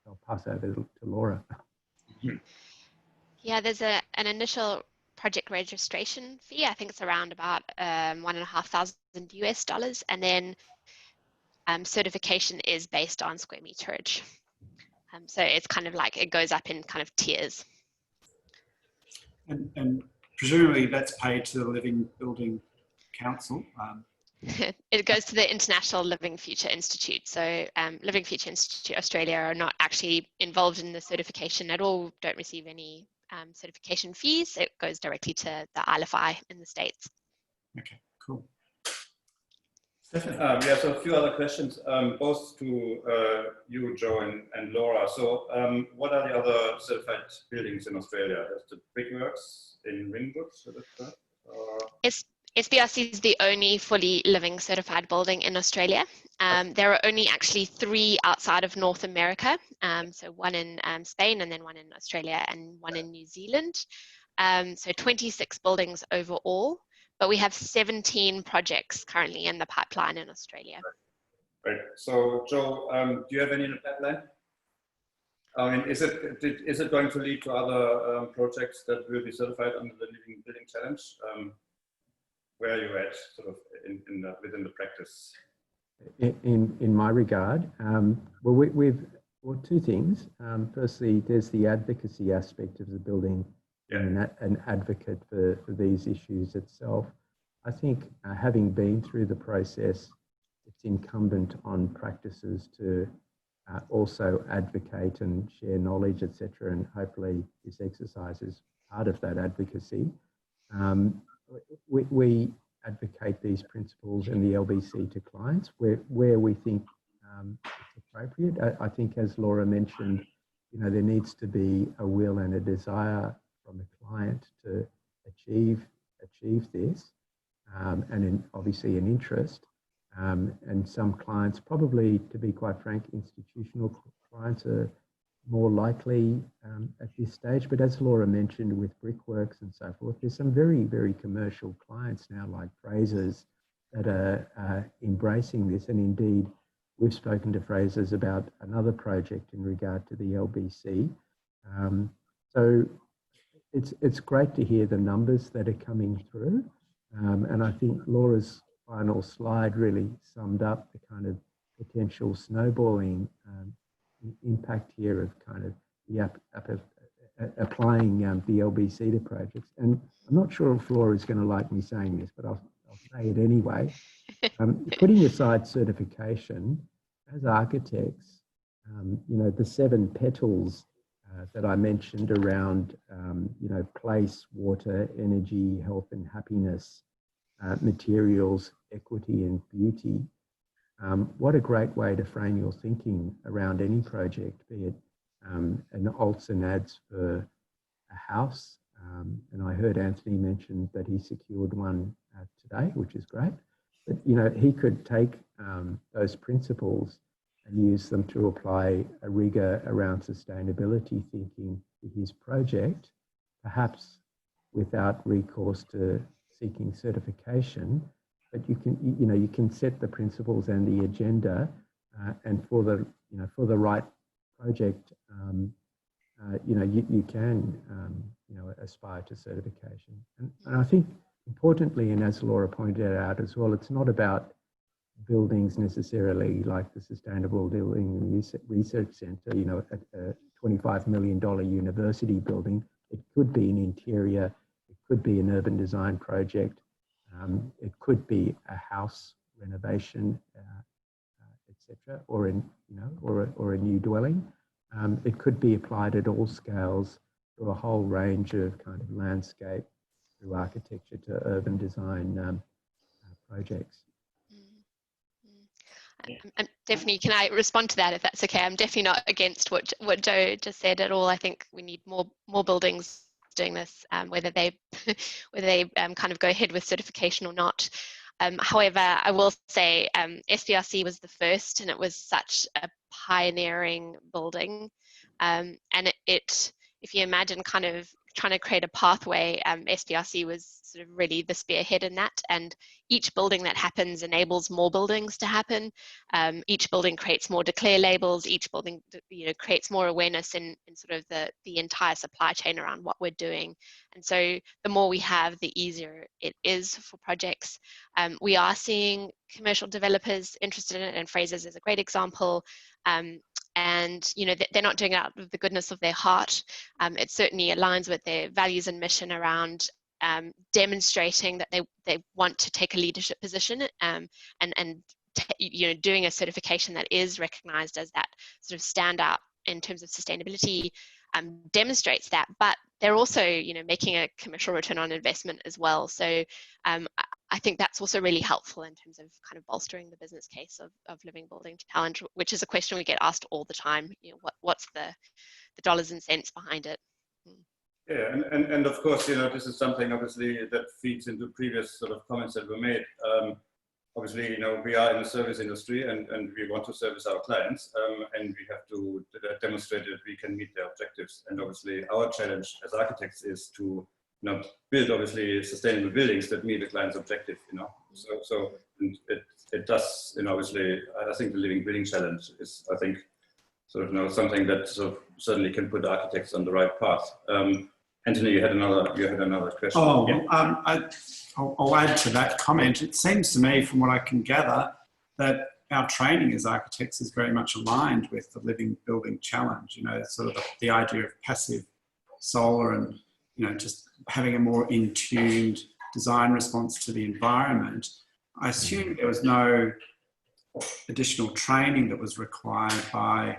I'll pass over to Laura. Yeah, there's an initial project registration fee. I think it's around about $1,500 US, and then certification is based on square meterage. So it's kind of like, it goes up in kind of tiers. And presumably that's paid to the Living Building Council. It goes to the International Living Future Institute. So Living Future Institute Australia are not actually involved in the certification at all, don't receive any certification fees. It goes directly to the ILFI in the States. Okay, cool. Yeah, so a few other questions, both to you, Joe, and Laura. So what are the other certified buildings in Australia? There's the Brickworks in Ringwood, so that's that? SBRC is the only fully living certified building in Australia. There are only actually 3 outside of North America. So one in Spain, and then one in Australia, and one in New Zealand. So 26 buildings overall, but we have 17 projects currently in the pipeline in Australia. Right. So Joe, do you have any in the pipeline? I mean, is it going to lead to other projects that will be certified under the Living Building Challenge? Where are you at, sort of, within the practice? In my regard, well, we've 2 things. Firstly, there's the advocacy aspect of the building, and an advocate for these issues itself. I think having been through the process, it's incumbent on practices to also advocate and share knowledge, etc. And hopefully this exercise is part of that advocacy. We advocate these principles in the LBC to clients where we think it's appropriate. I think, as Laura mentioned, there needs to be a will and a desire from the client to achieve this, and obviously an interest. And some clients, probably, to be quite frank, institutional clients are more likely at this stage. But as Laura mentioned, with Brickworks and so forth, there's some very, very commercial clients now, like Frasers, that are embracing this. And indeed, we've spoken to Frasers about another project in regard to the LBC. So it's great to hear the numbers that are coming through. And I think Laura's final slide really summed up the kind of potential snowballing impact here of kind of the applying the LBC to projects. And I'm not sure if Laura is going to like me saying this, but I'll say it anyway. Putting aside certification, as architects, the 7 petals that I mentioned around, place, water, energy, health and happiness, materials, equity and beauty. What a great way to frame your thinking around any project, be it an alts and ads for a house. And I heard Anthony mention that he secured one today, which is great. But, he could take those principles and use them to apply a rigor around sustainability thinking to his project, perhaps without recourse to seeking certification. But you can set the principles and the agenda, and for the right project, you can aspire to certification. And I think importantly, and as Laura pointed out as well, it's not about buildings necessarily like the Sustainable Building Research Centre, a $25 million university building. It could be an interior, it could be an urban design project, it could be a house renovation, etc., or a new dwelling. It could be applied at all scales through a whole range of kind of landscape, through architecture to urban design projects. Definitely, can I respond to that if that's okay? I'm definitely not against what Joe just said at all. I think we need more buildings doing this, whether they kind of go ahead with certification or not. However, I will say SBRC was the first, and it was such a pioneering building. And if you imagine kind of trying to create a pathway, SBRC was sort of really the spearhead in that, and each building that happens enables more buildings to happen. Each building creates more declare labels, each building creates more awareness in sort of the entire supply chain around what we're doing. And so the more we have, the easier it is for projects. We are seeing commercial developers interested in it, and Frasers is a great example. And they're not doing it out of the goodness of their heart. It certainly aligns with their values and mission around demonstrating that they want to take a leadership position, and doing a certification that is recognized as that sort of standout in terms of sustainability demonstrates that. But they're also making a commercial return on investment as well. So I think that's also really helpful in terms of kind of bolstering the business case of Living Building Challenge, which is a question we get asked all the time. What's the dollars and cents behind it? Yeah, and of course, this is something obviously that feeds into previous sort of comments that were made. Obviously, we are in the service industry, and we want to service our clients, and we have to demonstrate that we can meet their objectives. And obviously, our challenge as architects is to build obviously sustainable buildings that meet the client's objective. So it does. Obviously, I think the Living Building Challenge is, I think, sort of something that sort of certainly can put architects on the right path. Anthony, you had another question. Oh, yeah. I'll add to that comment. It seems to me, from what I can gather, that our training as architects is very much aligned with the Living Building Challenge. Sort of the idea of passive solar, and just having a more in-tuned design response to the environment, I assume there was no additional training that was required by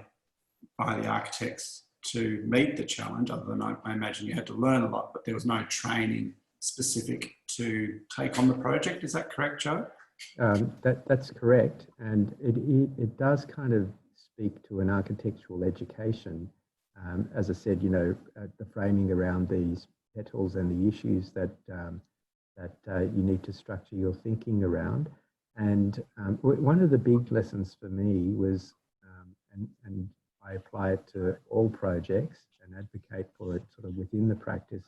the architects to meet the challenge, other than I imagine you had to learn a lot, but there was no training specific to take on the project. Is that correct, Joe? That's correct, and it does kind of speak to an architectural education. As I said, you know, the framing around these petals and the issues that you need to structure your thinking around. And one of the big lessons for me was, and I apply it to all projects and advocate for it sort of within the practice,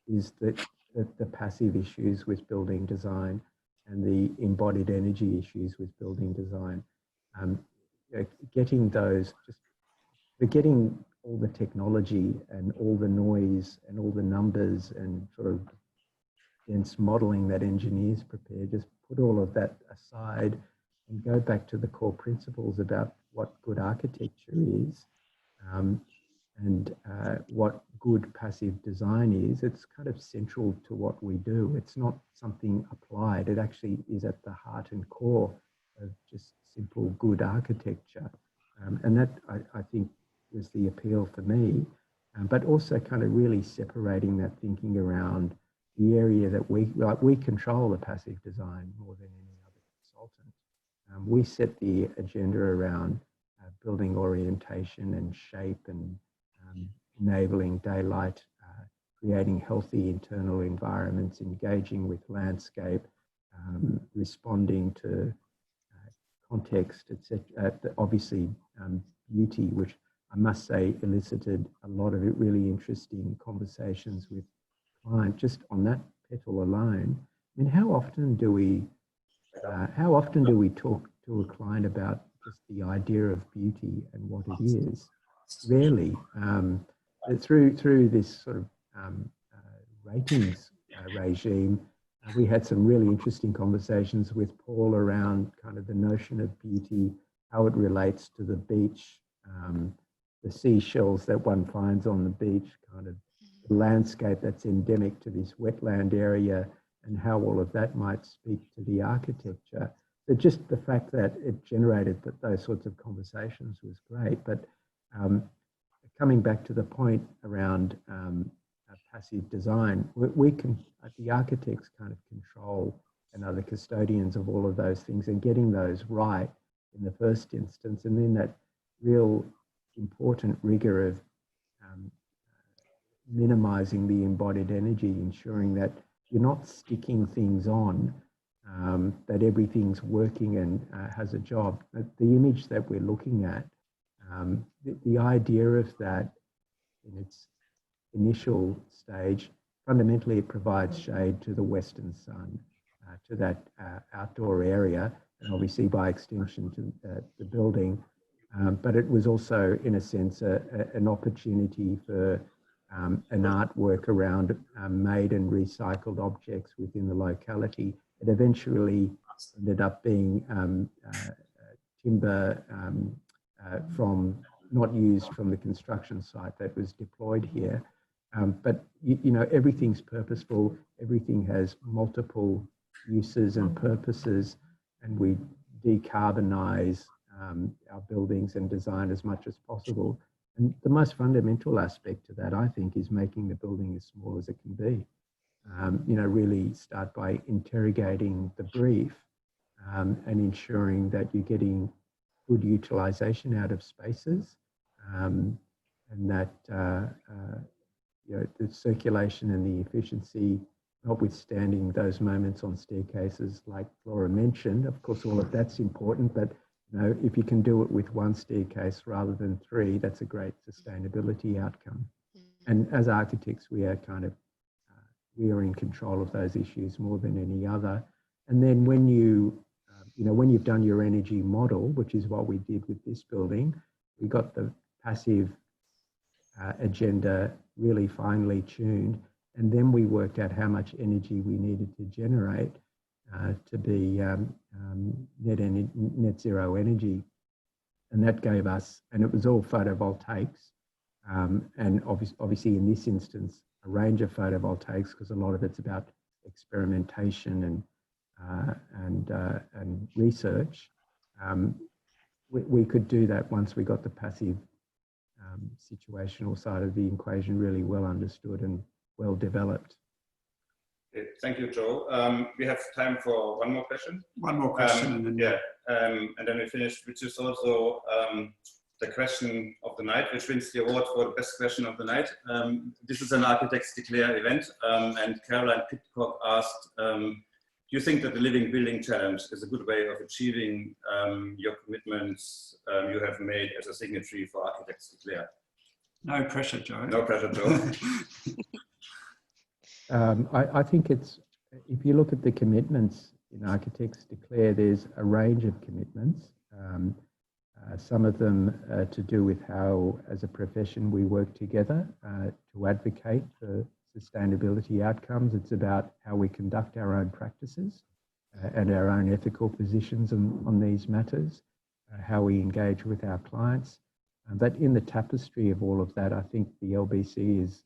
is that the passive issues with building design and the embodied energy issues with building design. Getting those, just forgetting all the technology and all the noise and all the numbers and sort of dense modelling that engineers prepare, just put all of that aside and go back to the core principles about what good architecture is, and what good passive design is. It's kind of central to what we do. It's not something applied. It actually is at the heart and core of just simple good architecture. And that, I think, was the appeal for me, but also kind of really separating that thinking around the area that we control the passive design more than any other consultant. We set the agenda around building orientation and shape and enabling daylight, creating healthy internal environments, engaging with landscape, responding to context, etc. Obviously, beauty, which I must say elicited a lot of really interesting conversations with clients just on that petal alone. I mean, how often do we talk to a client about just the idea of beauty and what it is? Rarely. Through this sort of ratings regime, we had some really interesting conversations with Paul around kind of the notion of beauty, how it relates to the beach, the seashells that one finds on the beach, kind of the landscape that's endemic to this wetland area, and how all of that might speak to the architecture. But just the fact that it generated those sorts of conversations was great. But coming back to the point around passive design, we can, the architects kind of control and are the custodians of all of those things, and getting those right in the first instance, and then that real important rigor of minimizing the embodied energy, ensuring that you're not sticking things on, that everything's working and has a job. But the image that we're looking at, the idea of that in its initial stage, fundamentally it provides shade to the western sun, to that outdoor area, and obviously by extension to the building. But it was also, in a sense, an opportunity for an artwork around made and recycled objects within the locality. It eventually ended up being timber from not used from the construction site that was deployed here. But you know, everything's purposeful, everything has multiple uses and purposes, and we decarbonize our buildings and design as much as possible. And the most fundamental aspect to that, I think, is making the building as small as it can be. You know, really start by interrogating the brief and ensuring that you're getting good utilization out of spaces, and that you know, the circulation and the efficiency, notwithstanding those moments on staircases like Flora mentioned. Of course, all of that's important, but you know, if you can do it with one staircase rather than three, that's a great sustainability outcome. And as architects, we are kind of we are in control of those issues more than any other. And then when you know, when you've done your energy model, which is what we did with this building, we got the passive agenda really finely tuned, and then we worked out how much energy we needed to generate to be net zero energy. And that gave us, and it was all photovoltaics, and obviously in this instance, a range of photovoltaics, because a lot of it's about experimentation and research, we could do that once we got the passive situational side of the equation really well understood and well developed. Okay, thank you, Joe. We have time for one more question. One more question. And then and then we finish, which is also the question of the night, which wins the award for the best question of the night. This is an Architects Declare event, and Caroline Pitcock asked, do you think that the Living Building Challenge is a good way of achieving your commitments you have made as a signatory for Architects Declare? No pressure, Joe. No pressure, Joe. I think it's, if you look at the commitments in Architects Declare, there's a range of commitments. Some of them to do with how, as a profession, we work together to advocate for sustainability outcomes. It's about how we conduct our own practices and our own ethical positions on these matters, how we engage with our clients. But in the tapestry of all of that, I think the LBC is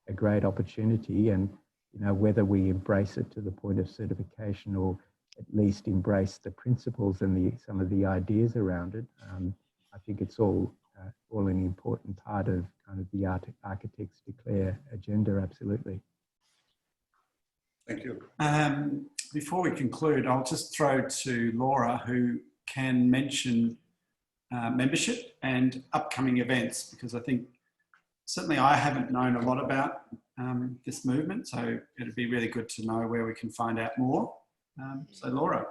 a great opportunity, and whether we embrace it to the point of certification or at least embrace the principles and some of the ideas around it, I think it's all an important part of kind of the Architects Declare agenda, absolutely. Thank you. Before we conclude, I'll just throw to Laura, who can mention membership and upcoming events, because I think certainly I haven't known a lot about this movement, so it'd be really good to know where we can find out more. So Laura.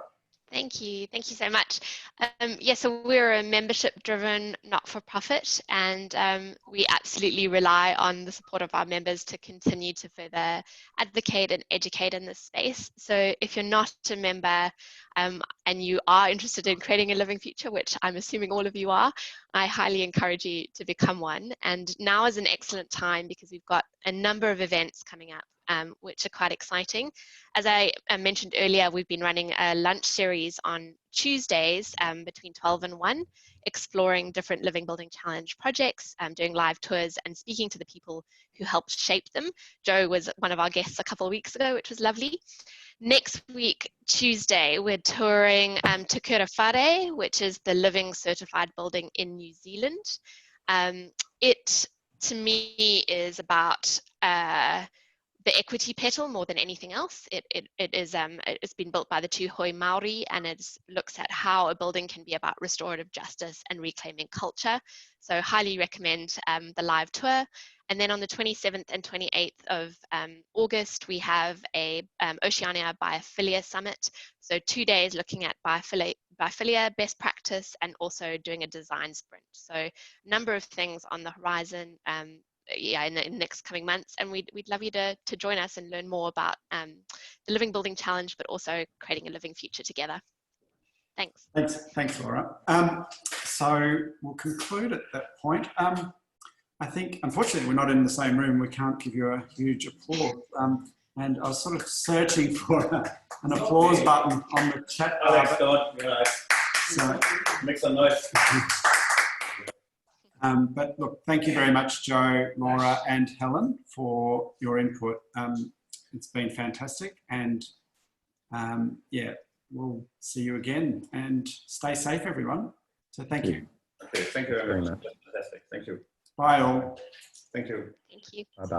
Thank you so much. So we're a membership-driven not-for-profit, and we absolutely rely on the support of our members to continue to further advocate and educate in this space. So if you're not a member and you are interested in creating a living future, which I'm assuming all of you are, I highly encourage you to become one. And now is an excellent time because we've got a number of events coming up, which are quite exciting. As I mentioned earlier, we've been running a lunch series on Tuesdays between 12 and 1, exploring different Living Building Challenge projects, doing live tours and speaking to the people who helped shape them. Joe was one of our guests a couple of weeks ago, which was lovely. Next week, Tuesday, we're touring Te Kura Whare, which is the Living Certified Building in New Zealand. It, to me, is about the equity petal more than anything else. It's been built by the Tūhoe Māori, and it looks at how a building can be about restorative justice and reclaiming culture. So highly recommend the live tour. And then on the 27th and 28th of August, we have a Oceania Biophilia Summit. So 2 days looking at biophilia best practice and also doing a design sprint. So a number of things on the horizon in the next coming months, and we'd love you to join us and learn more about the Living Building Challenge, but also creating a living future together. Thanks. Thanks, Laura. So we'll conclude at that point. I think, unfortunately, we're not in the same room. We can't give you a huge applause. And I was sort of searching for an applause button on the chat bar. Alex, don't, so, make some noise. But look, thank you very much, Joe, Laura, and Helen for your input. It's been fantastic, and yeah, we'll see you again. And stay safe, everyone. So thank you. Okay, thank you very much. Fantastic. Thank you. Bye all. Thank you. Thank you. Bye-bye.